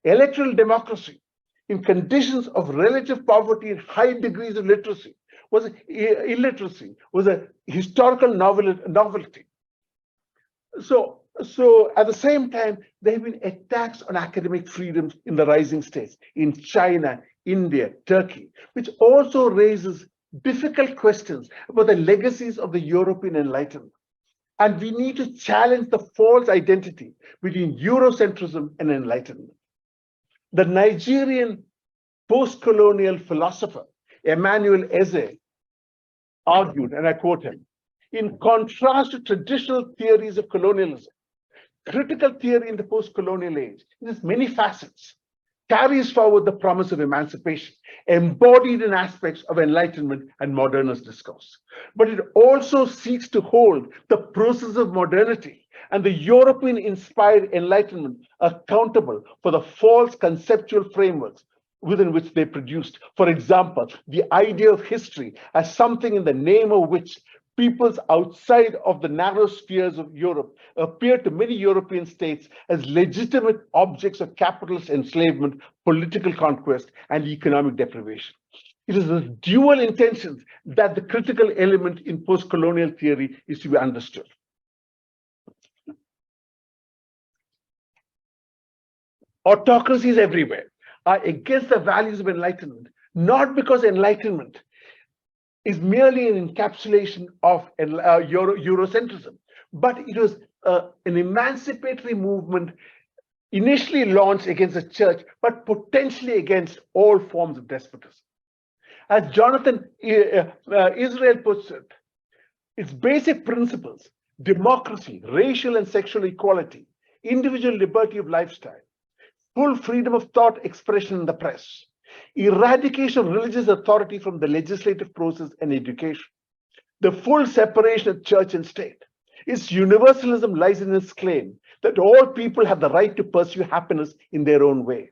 B: Electoral democracy, in conditions of relative poverty and high degrees of illiteracy, was a historical novelty. So at the same time, there have been attacks on academic freedoms in the rising states, in China, India, Turkey, which also raises difficult questions about the legacies of the European Enlightenment. And we need to challenge the false identity between Eurocentrism and Enlightenment. The Nigerian post-colonial philosopher, Immanuel argued, and I quote him, in contrast to traditional theories of colonialism, critical theory in the post-colonial age, in its many facets, carries forward the promise of emancipation, embodied in aspects of Enlightenment and modernist discourse. But it also seeks to hold the process of modernity and the European-inspired Enlightenment accountable for the false conceptual frameworks within which they produced. For example, the idea of history as something in the name of which peoples outside of the narrow spheres of Europe appear to many European states as legitimate objects of capitalist enslavement, political conquest, and economic deprivation. It is the dual intentions that the critical element in post-colonial theory is to be understood. Autocracies everywhere are against the values of Enlightenment, not because Enlightenment is merely an encapsulation of Eurocentrism, but it was an emancipatory movement initially launched against the church, but potentially against all forms of despotism. As Jonathan Israel puts it, its basic principles, democracy, racial and sexual equality, individual liberty of lifestyle, full freedom of thought expression in the press, eradication of religious authority from the legislative process and education, the full separation of church and state. Its universalism lies in its claim that all people have the right to pursue happiness in their own way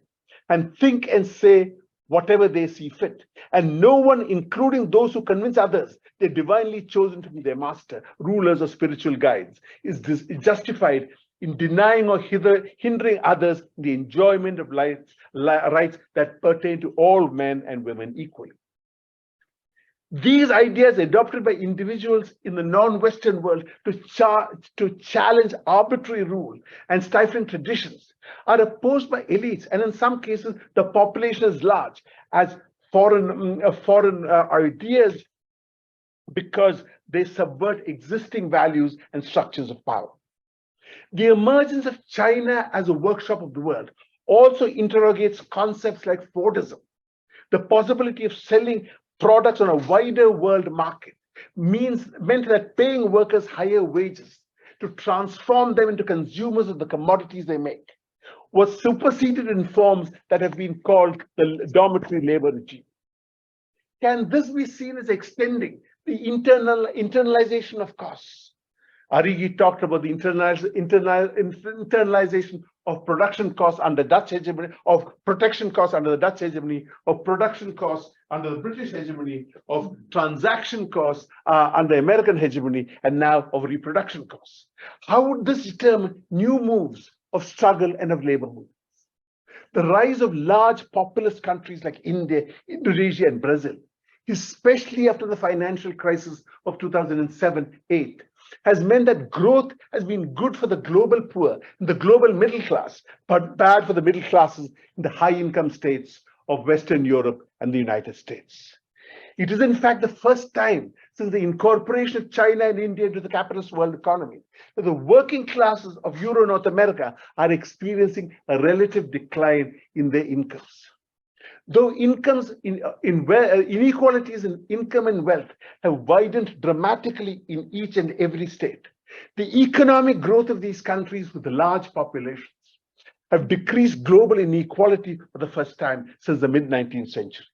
B: and think and say whatever they see fit. And no one, including those who convince others they're divinely chosen to be their master, rulers, or spiritual guides, is justified in denying or hindering others the enjoyment of rights that pertain to all men and women equally. These ideas adopted by individuals in the non-Western world to challenge arbitrary rule and stifling traditions are opposed by elites, and in some cases, the population is large as foreign ideas, because they subvert existing values and structures of power. The emergence of China as a workshop of the world also interrogates concepts like Fordism. The possibility of selling products on a wider world market meant that paying workers higher wages to transform them into consumers of the commodities they make was superseded in forms that have been called the dormitory labor regime. Can this be seen as extending the internalization of costs? Arrighi talked about the internalization of production costs under Dutch hegemony, of protection costs under the Dutch hegemony, of production costs under the British hegemony, of transaction costs under American hegemony, and now of reproduction costs. How would this determine new moves of struggle and of labor movements? the rise of large populous countries like India, Indonesia, and Brazil, especially after the financial crisis of 2007-8, has meant that growth has been good for the global poor and the global middle class, but bad for the middle classes in the high income states of Western Europe and the United States. It is in fact the first time since the incorporation of China and India into the capitalist world economy that the working classes of Euro North America are experiencing a relative decline in their incomes. Though inequalities in income and wealth have widened dramatically in each and every state, the economic growth of these countries with large populations have decreased global inequality for the first time since the mid-19th century.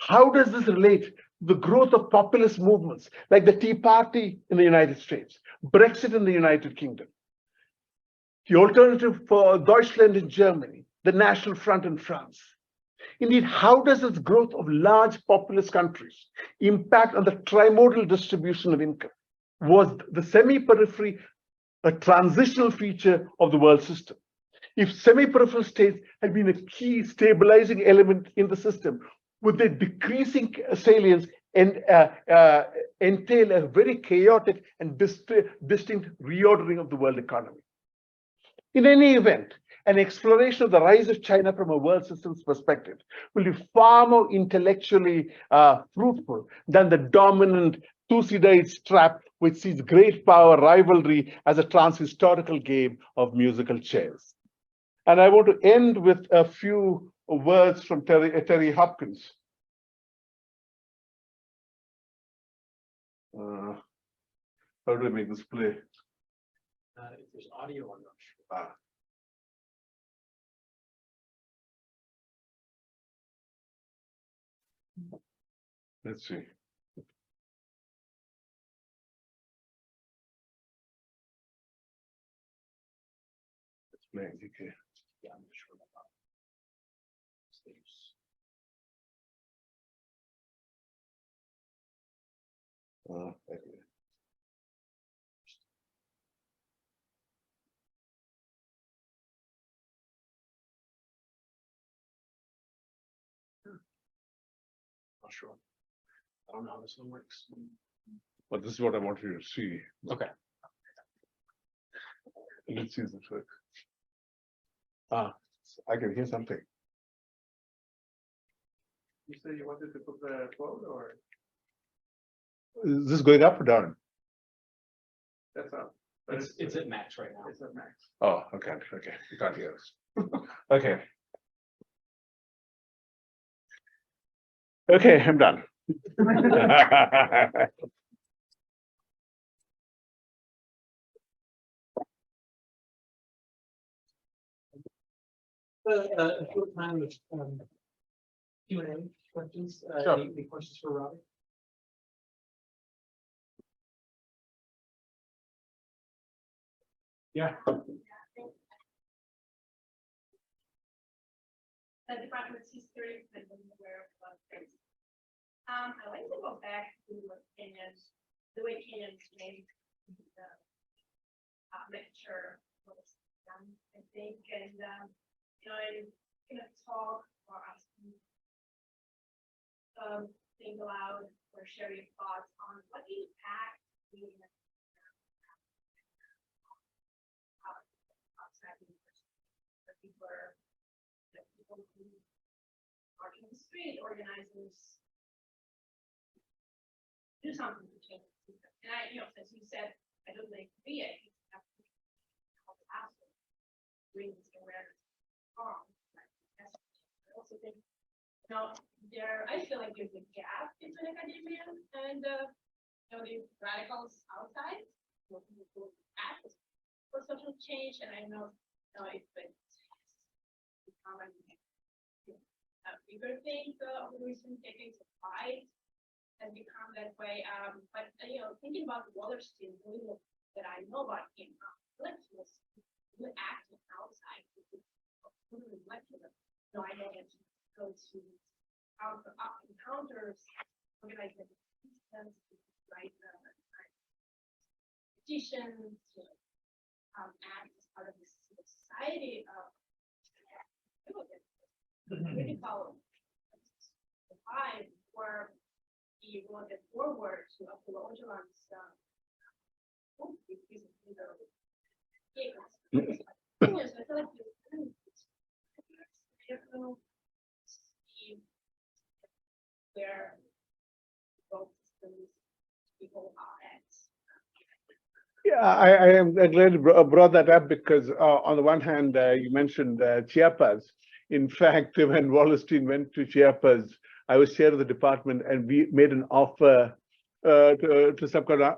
B: How does this relate to the growth of populist movements like the Tea Party in the United States, Brexit in the United Kingdom, the Alternative for Deutschland in Germany, the National Front in France? Indeed, how does this growth of large populous countries impact on the trimodal distribution of income? Was the semi-periphery a transitional feature of the world system? If semi-peripheral states had been a key stabilizing element in the system, would their decreasing salience entail a very chaotic and distinct reordering of the world economy? In any event, an exploration of the rise of China from a world systems perspective will be far more intellectually fruitful than the dominant Thucydides trap, which sees great power rivalry as a transhistorical game of musical chairs. And I want to end with a few words from Terry Hopkins. How do I make this play?
A: If there's audio, I'm not sure.
B: Let's see. It's playing, okay.
A: Yeah, I'm not sure about
B: Okay.
A: Not sure. I don't know how this one works.
B: But this is what I want you to see.
A: Okay.
B: Let's see if this works. I can hear something.
C: You said you wanted to put the quote, or
B: Is this going up or down?
C: that's up?
A: It's at max right now.
C: It's at max.
B: Oh, okay, okay. You can't hear us. Okay. Okay, I'm done.
A: A short time of Q&A questions.
B: Sure.
A: Any questions for Ravi? Yeah.
D: The department's history, I've been aware of a lot of things. I like to go back to Kenyans, the way Kenyans made the lecture was done, I think, and in a talk or asking think aloud or share your thoughts on what impact the outside people who are in the street, organizers do something to change the system. And I, as you said, I don't think be it. You have to help the household bring this awareness on. I also think, I feel like there's a gap between academia and the radicals outside, who act for social change. And I know it's been become a bigger thing of the recent decades of fight has become that way. But thinking about Wallerstein, the little that I know about him, was acting outside. I know that he goes to encounters, organizing resistance, write petitions, act as part of the civil society. critical time where he wanted forward to approach on some. Yes, I feel like where both systems people are at.
B: Yeah, I am glad you brought that up because on the one hand, you mentioned Chiapas. In fact, when Wallerstein went to Chiapas, I was chair of the department and we made an offer to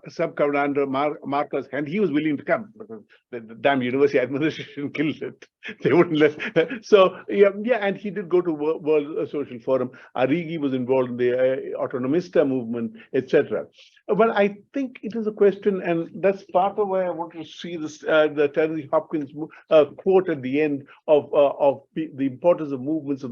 B: Sub-Commander Marcos, and he was willing to come because the damn university administration killed it. They wouldn't let. So yeah, and he did go to World Social Forum. Arrighi was involved in the Autonomista movement, etc. But I think it is a question, and that's part of why I want to see this the Terry Hopkins quote at the end of the importance of movements,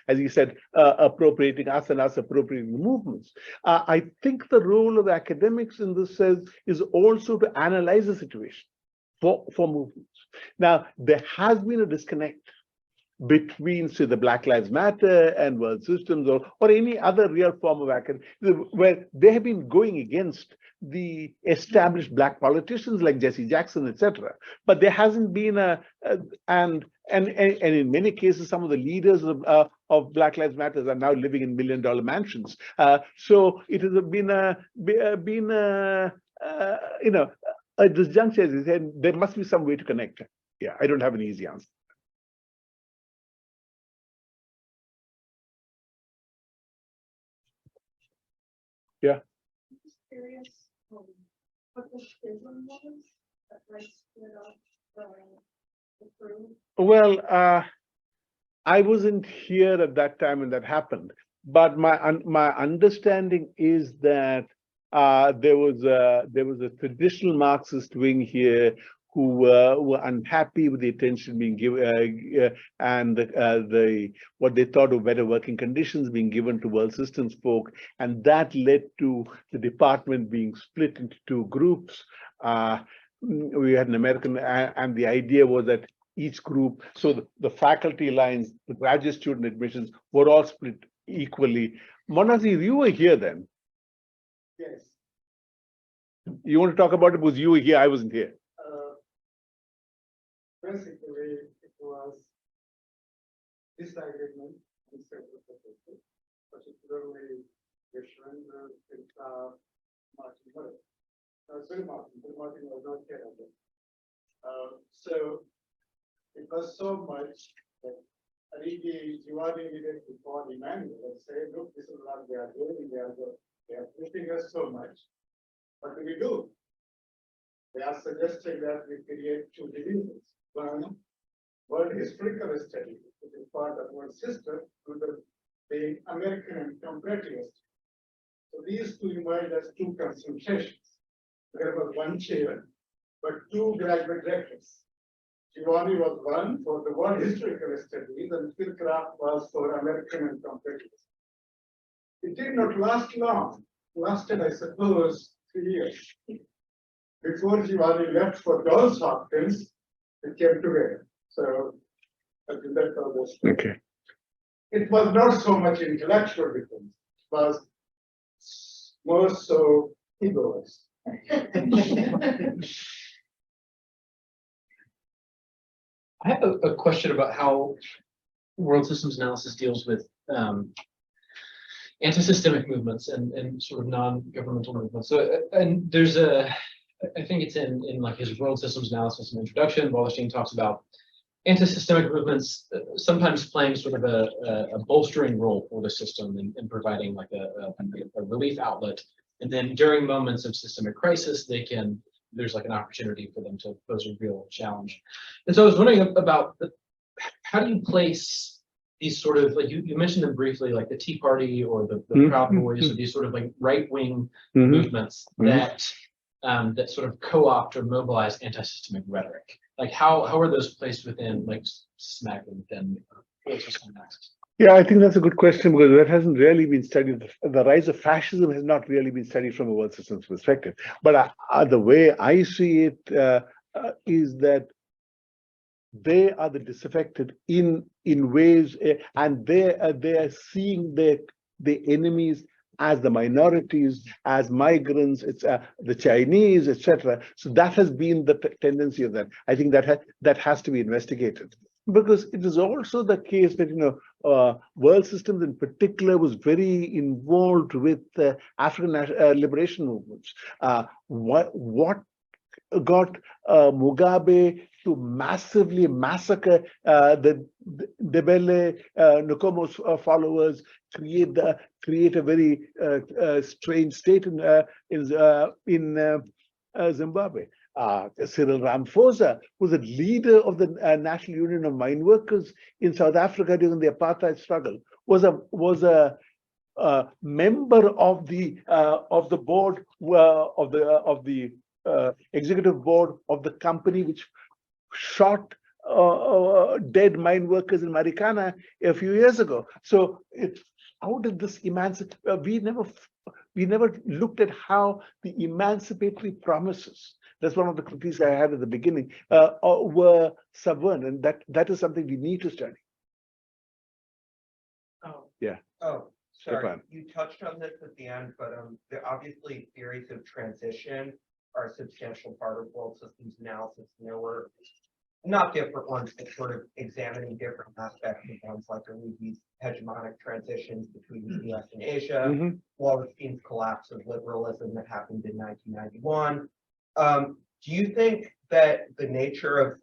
B: as he said, appropriating us and us appropriating the movements. I think the role of academics in this sense is also to analyze the situation for movements. Now, there has been a disconnect between, say, the Black Lives Matter and world systems or any other real form of academic, where they have been going against the established Black politicians like Jesse Jackson, etc. But there hasn't been and in many cases, some of the leaders of Black Lives Matter are now living in $1 million mansions. So it has been at this juncture, as he said, there must be some way to connect. Yeah, I don't have an easy answer. Yeah.
D: I'm just curious, what the schism was that like split up the crew.
B: Well, I wasn't here at that time when that happened, but my understanding is that there was a traditional Marxist wing here who were unhappy with the attention being given and what they thought of better working conditions being given to world systems folk, and that led to the department being split into two groups. We had an American, and the idea was that each group, so the faculty lines, the graduate student admissions were all split equally. Monazir, you were here then.
C: Yes.
B: You want to talk about it because you were here, I wasn't here.
C: Basically, it was disagreement in several proposals, particularly Yashwendra, Martin Murray. Sorry, Martin was not here at all. So it was so much that Arrighi, Jiwani needed to call Immanuel and say, look, this is what they are doing, they are pushing us so much. What do we do? They are suggesting that we create two divisions. One, world historical study, which is part of world system, to the American and comparative study. So these two emerged as two concentrations. There was one chair, but two graduate directors. Jiwani was one for the world historical studies, and Philcraft was for American and comparative studies. It did not last long. It lasted, I suppose, 3 years. Before Jiwani left for Johns Hopkins, it came together. So I think that's all this.
B: Okay.
C: It was not so much intellectual difference, it was more so egoist.
A: I have a question about how world systems analysis deals with anti-systemic movements and sort of non-governmental movements. So, and there's I think it's in like his world systems analysis and introduction, Wallerstein talks about anti-systemic movements sometimes playing sort of a bolstering role for the system and providing like a relief outlet. And then during moments of systemic crisis, there's like an opportunity for them to pose a real challenge. And so I was wondering about how do you place these sort of, like you mentioned them briefly, like the Tea Party or the Proud Boys, or these sort of like right-wing movements that sort of co-opt or mobilize anti-systemic rhetoric. Like how are those placed within like SMAC and within world system analysis?
B: Yeah, I think that's a good question because that hasn't really been studied. The rise of fascism has not really been studied from a world systems perspective. But the way I see it is that they are the disaffected in ways, and they are seeing the enemies as the minorities, as migrants, it's the Chinese, etc. So that has been the tendency of that. I think that has to be investigated, because it is also the case that world systems in particular was very involved with African liberation movements. What got Mugabe to massively massacre the Debele Nkomo's followers, create a very strange state in Zimbabwe. Cyril Ramaphosa was a leader of the National Union of Mine Workers in South Africa during the apartheid struggle. Was a member of the board of the executive board of the company which shot dead mine workers in Marikana a few years ago. So how did this emancipate? We never looked at how the emancipatory promises, that's one of the critiques I had at the beginning, were subverted, and that is something we need to study.
C: Oh.
B: Yeah.
E: Oh, sorry,
B: Japan.
E: you touched on this at the end, but obviously theories of transition are a substantial part of world systems analysis. And there were not different ones, but sort of examining different aspects of ones, like these hegemonic transitions between the US and Asia, Wallerstein's collapse of liberalism that happened in 1991. Do you think that the nature of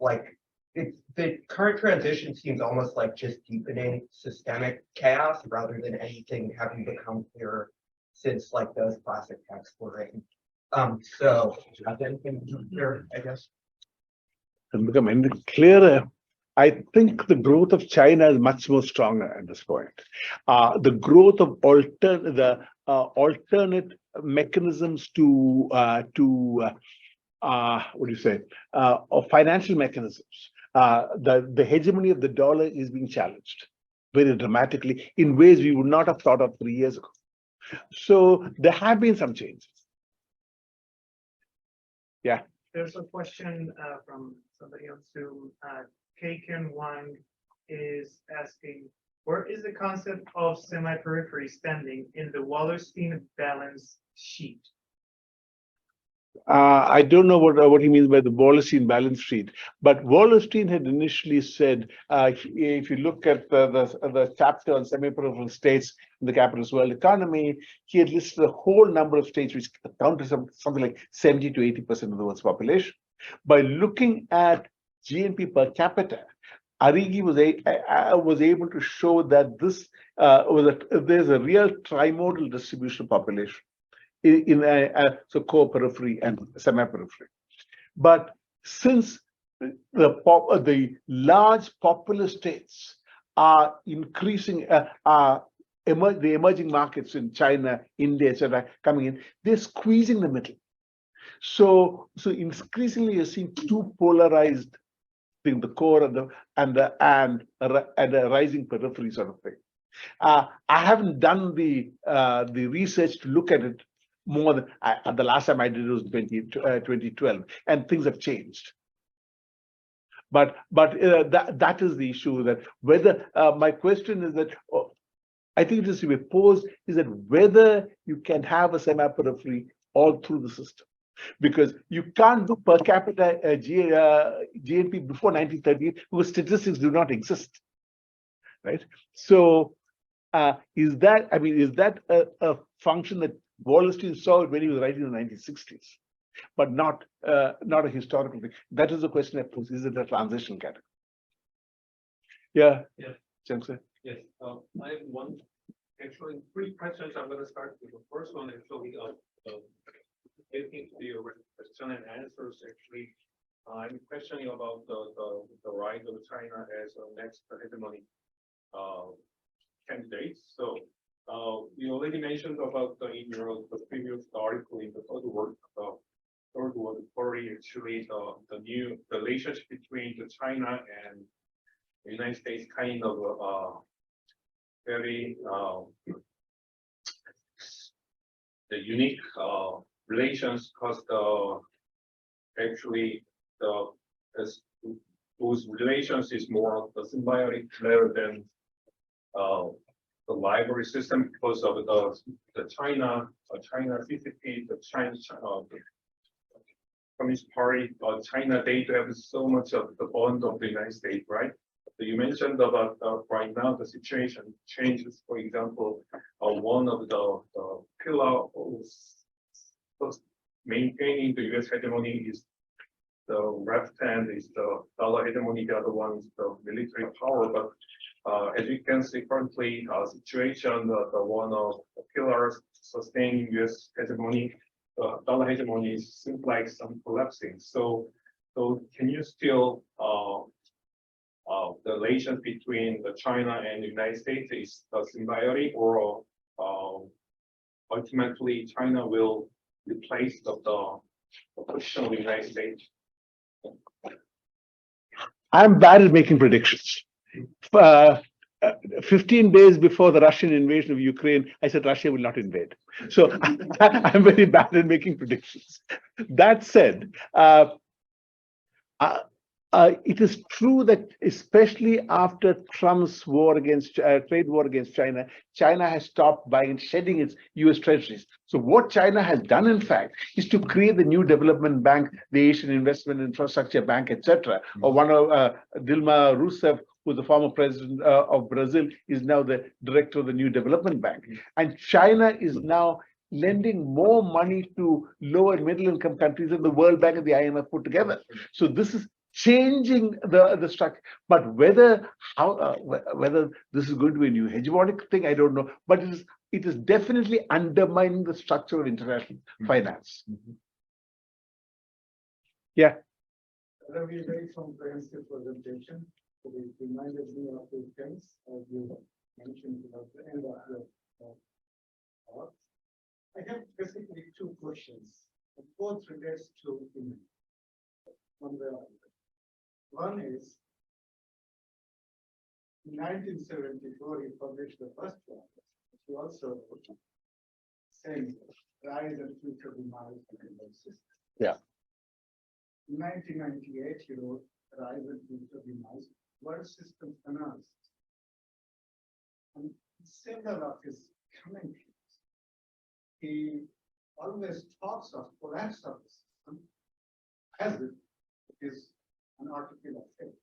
E: the current transition seems almost like just deepening systemic chaos rather than anything having become clearer since those classic texts were written? So has anything clear, I guess?
B: And become anything clearer. I think the growth of China is much more stronger at this point. The growth of alternate mechanisms to what do you say, of financial mechanisms. The hegemony of the dollar is being challenged very dramatically in ways we would not have thought of 3 years ago. So there have been some changes. Yeah.
C: There's a question from somebody on Zoom. Kaiken Wang is asking, where is the concept of semi-periphery standing in the Wallerstein balance sheet?
B: I don't know what he means by the Wallerstein balance sheet, but Wallerstein had initially said, if you look at the chapter on semi-peripheral states in the capitalist world economy, he had listed a whole number of states which account to something like 70 to 80% of the world's population. By looking at GNP per capita, Arrighi was able to show that there's a real trimodal distribution of population so core periphery and semi-periphery. But since the large populous states are increasing, the emerging markets in China, India, etc., coming in, they're squeezing the middle. So increasingly you're seeing two polarized things, the core and a rising periphery sort of thing. I haven't done the research to look at it more than the last time I did it was 2012, and things have changed. But that is the issue, that whether my question is that I think it is to be posed is that whether you can have a semi-periphery all through the system, because you can't do per capita GNP before 1938 because statistics do not exist, right? So is that a function that Wallerstein saw when he was writing in the 1960s, but not a historical thing? That is the question I pose. Is it a transition category? Yeah.
F: Yes.
B: James.
F: Yes. I have actually 3 questions. I'm going to start with the first one. Actually, getting to the question and answers. Actually, I'm questioning about the rise of China as a next hegemony candidate. So you already mentioned about in the previous article in the third world story, actually the relationship between China and the United States kind of very the unique relations, because actually as whose relations is more of the symbiotic rather than the library system because of the China CCP, the Communist Party, China, they have so much of the bond of the United States, right? So you mentioned about right now the situation changes. For example, one of the pillar of maintaining the U.S. hegemony is the left hand is the dollar hegemony, the other one is the military power. But as you can see currently, situation, the one of the pillars sustaining U.S. hegemony, dollar hegemony seems like some collapsing. So can you still the relations between the China and the United States is symbiotic, or ultimately China will replace the position of the United States?
B: I'm bad at making predictions. 15 days before the Russian invasion of Ukraine, I said Russia will not invade. So I'm very bad at making predictions. That said, it is true that especially after Trump's war against trade war against China, China has stopped buying and shedding its US treasuries. So what China has done, in fact, is to create the new development bank, the Asian Investment Infrastructure Bank, etc. Or one of Dilma Rousseff, who's the former president of Brazil, is now the director of the new development bank. And China is now lending more money to lower and middle income countries than the World Bank and the IMF put together. So this is changing the structure, but whether this is going to be a new hegemonic thing, I don't know. But it is definitely undermining the structure of international finance. Yeah.
C: Ravi, very comprehensive presentation. It reminded me of two things, as you mentioned at the end of your talk. I have basically two questions. Both relates to one way or another. One is, in 1974, he published the first one. He also saying rise and future demise of the world system.
B: Yeah.
C: In 1998, he wrote Rise and Future Demise, World System Analysis. And several of his commentaries, he always talks of collapse of the system as if it is an article of faith.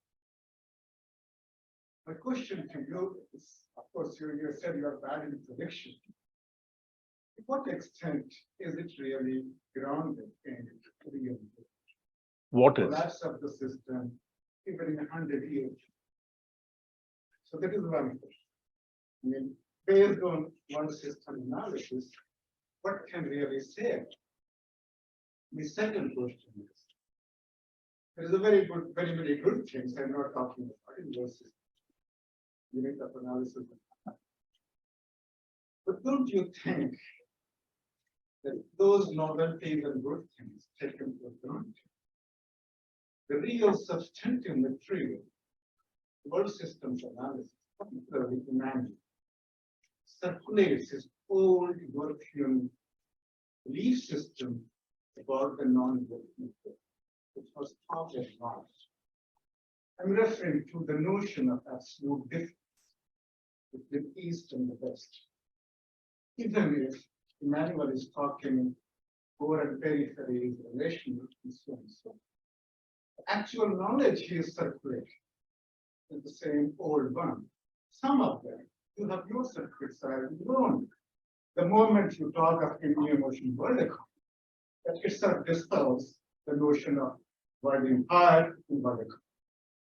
C: My question to you is, of course, you said you are bad in prediction. To what extent is it really grounded in real?
B: What is?
C: Collapse of the system, even in 100 years. So that is one question. I mean, based on one system analysis, what can really say? The second question is, there is a very many good things I'm not talking about in your system. Unit of analysis. But don't you think that those novelties and good things taken for granted, the real substantive material, world systems analysis, particularly Immanuel, circulates his old European belief system about the non-European world, which was taught at large. I'm referring to the notion of absolute difference between East and the West. Even if Immanuel is talking core and periphery, relational, and so on and so on. The actual knowledge he is circulating is the same old one. Some of them, you have your circuits are grown. The moment you talk of Indian Ocean World economy, that itself dispels the notion of world empire and world economy.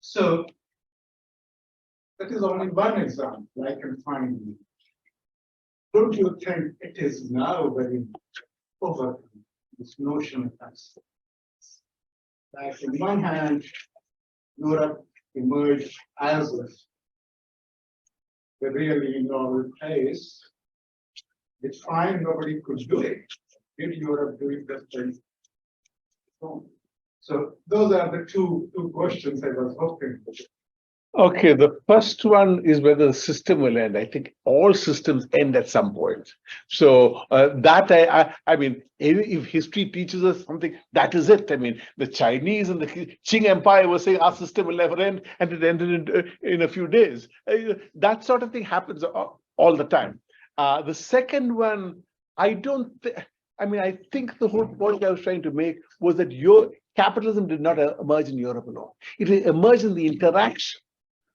C: So that is only one example I can find. Don't you think it is now very over this notion of access? Like on one hand, Europe emerged as the really novel place. It's fine, nobody could do it. Did Europe do it that way? So those are the two questions I was hoping for.
B: Okay, the first one is whether the system will end. I think all systems end at some point. So that I mean, if history teaches us something, that is it. I mean, the Chinese and the Qing Empire were saying our system will never end, and it ended in a few days. That sort of thing happens all the time. The second one, I don't. I mean, I think the whole point I was trying to make was that your capitalism did not emerge in Europe alone. It emerged in the interaction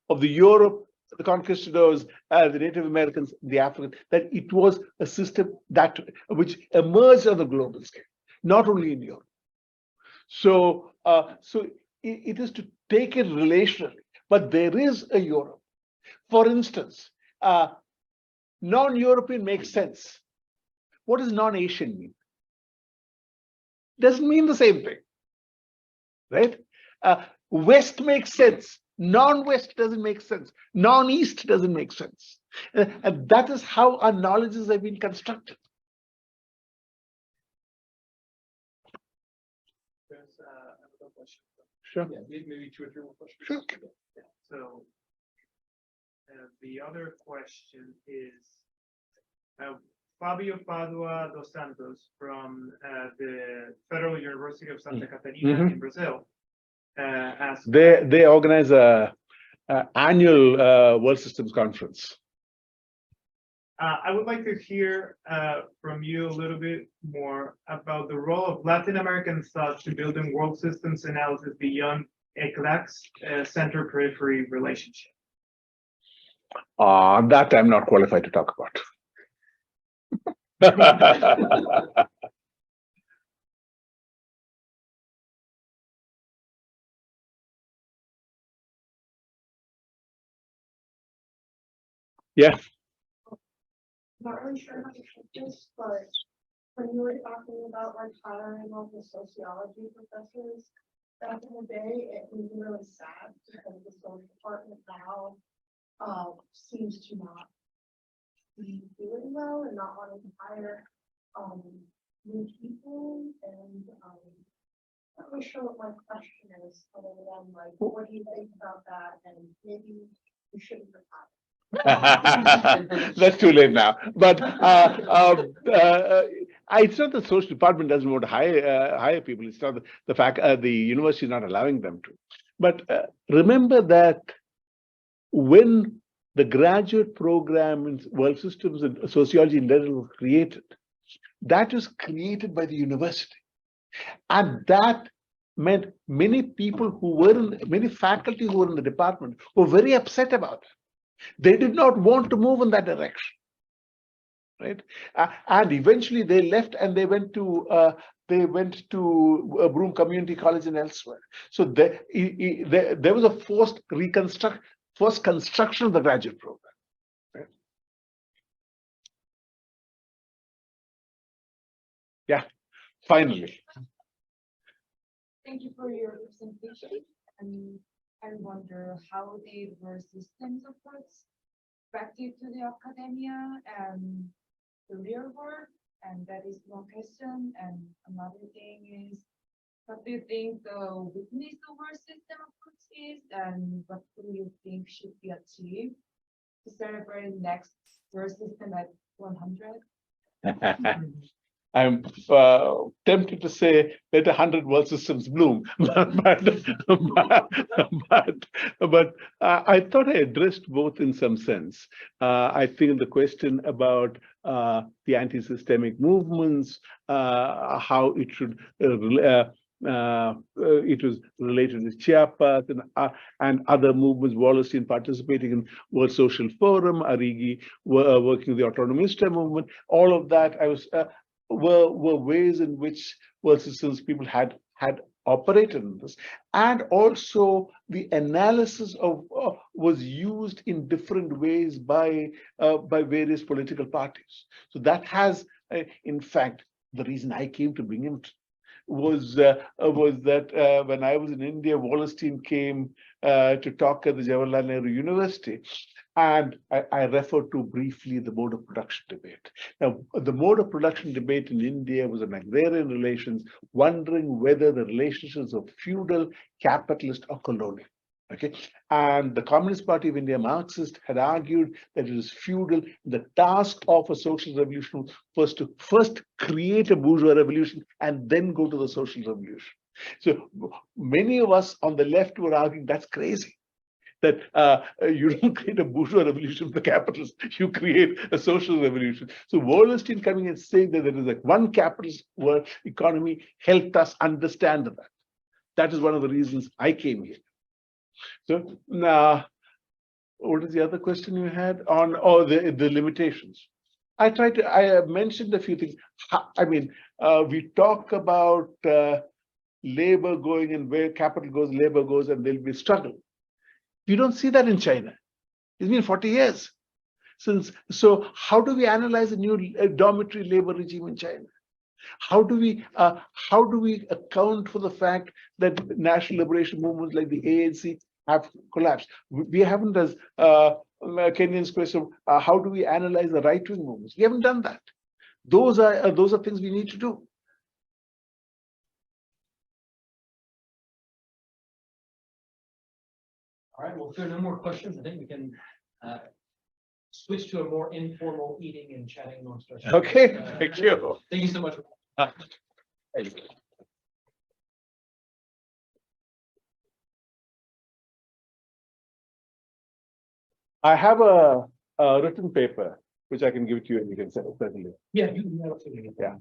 B: of the Europe, the conquistadors, the Native Americans, the Africans, that it was a system that which emerged on the global scale, not only in Europe. So, it is to take it relationally, but there is a Europe. For instance, non-European makes sense. What does non-Asian mean? Doesn't mean the same thing, right? West makes sense. Non-West doesn't make sense. Non-East doesn't make sense. And that is how our knowledges have been constructed.
C: There's another question.
B: Sure.
C: Yeah, maybe two or three more questions.
B: Sure.
C: Yeah. So the other question is Fabio Padua dos Santos from the Federal University of Santa Catarina in Brazil asked.
B: They organize a annual World Systems Conference.
C: I would like to hear from you a little bit more about the role of Latin American thought to building world systems analysis beyond ECLAC's center-periphery relationship.
B: That I'm not qualified to talk about. Yeah.
D: Not really sure how to take this, but when you were talking about like hiring all the sociology professors back in the day, it was really sad because the social department now seems to not be doing well and not wanting to hire new people, and not really sure what my question is other than like, what do you think about that, and maybe we shouldn't have
B: That's too late now. But it's not the social department doesn't want to hire people. It's not the fact the university is not allowing them to. But remember that when the graduate program in world systems and sociology in London was created, that was created by the university, and that meant many people who were many faculty who were in the department were very upset about it. They did not want to move in that direction, right? And eventually they left and they went to Broome Community College and elsewhere. So there was a forced construction of the graduate program. Right? Yeah, finally.
G: Thank you for your presentation. I wonder how the world systems approach effective to the academia and the real world, and that is one question. And another thing is, what do you think the weakness of world system approach is, and what do you think should be achieved to celebrate next world system at 100?
B: I'm tempted to say let 100 world systems bloom, but I thought I addressed both in some sense. I think the question about the anti-systemic movements, how it should it was related to Chiapas and other movements, Wallerstein participating in World Social Forum, Arrighi working with the Autonomista movement, all of that I was were ways in which world systems people had operated in this, and also the analysis of was used in different ways by various political parties. So that has, in fact, the reason I came to Binghamton was that when I was in India, Wallerstein came to talk at the Jawaharlal Nehru University. And I referred to briefly the mode of production debate. Now, the mode of production debate in India was on agrarian relations, wondering whether the relationships of feudal, capitalist, or colonial. Okay, and the Communist Party of India, Marxist, had argued that it is feudal. The task of a social revolution was to first create a bourgeois revolution and then go to the social revolution. So many of us on the left were arguing that's crazy. That you don't create a bourgeois revolution for the capitalists, you create a social revolution. So Wallerstein coming and saying that there is like one capitalist world economy helped us understand that. That is one of the reasons I came here. So now, what is the other question you had on the limitations? I have mentioned a few things. I mean, we talk about labor going and where capital goes, labor goes, and there'll be struggle. You don't see that in China. It's been 40 years since. So how do we analyze the new dormitory labor regime in China? How do we account for the fact that national liberation movements like the ANC have collapsed? We haven't, as Kenyan's question, how do we analyze the right-wing movements? We haven't done that. Those are things we need to do.
A: All right, well, if there are no more questions, I think we can switch to a more informal eating and chatting amongst ourselves.
B: Okay, thank you.
A: Thank you so much.
B: I have a written paper which I can give to you and you can send it certainly.
A: Yeah, you can absolutely.
B: Yeah.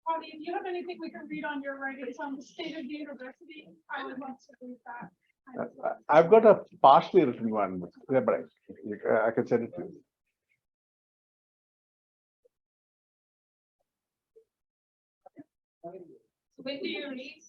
D: Ravi, if you have anything we can read on your writings on the state of the university, I would love to read that.
B: I've got a partially written one, but I can send it to you.
D: When do you read?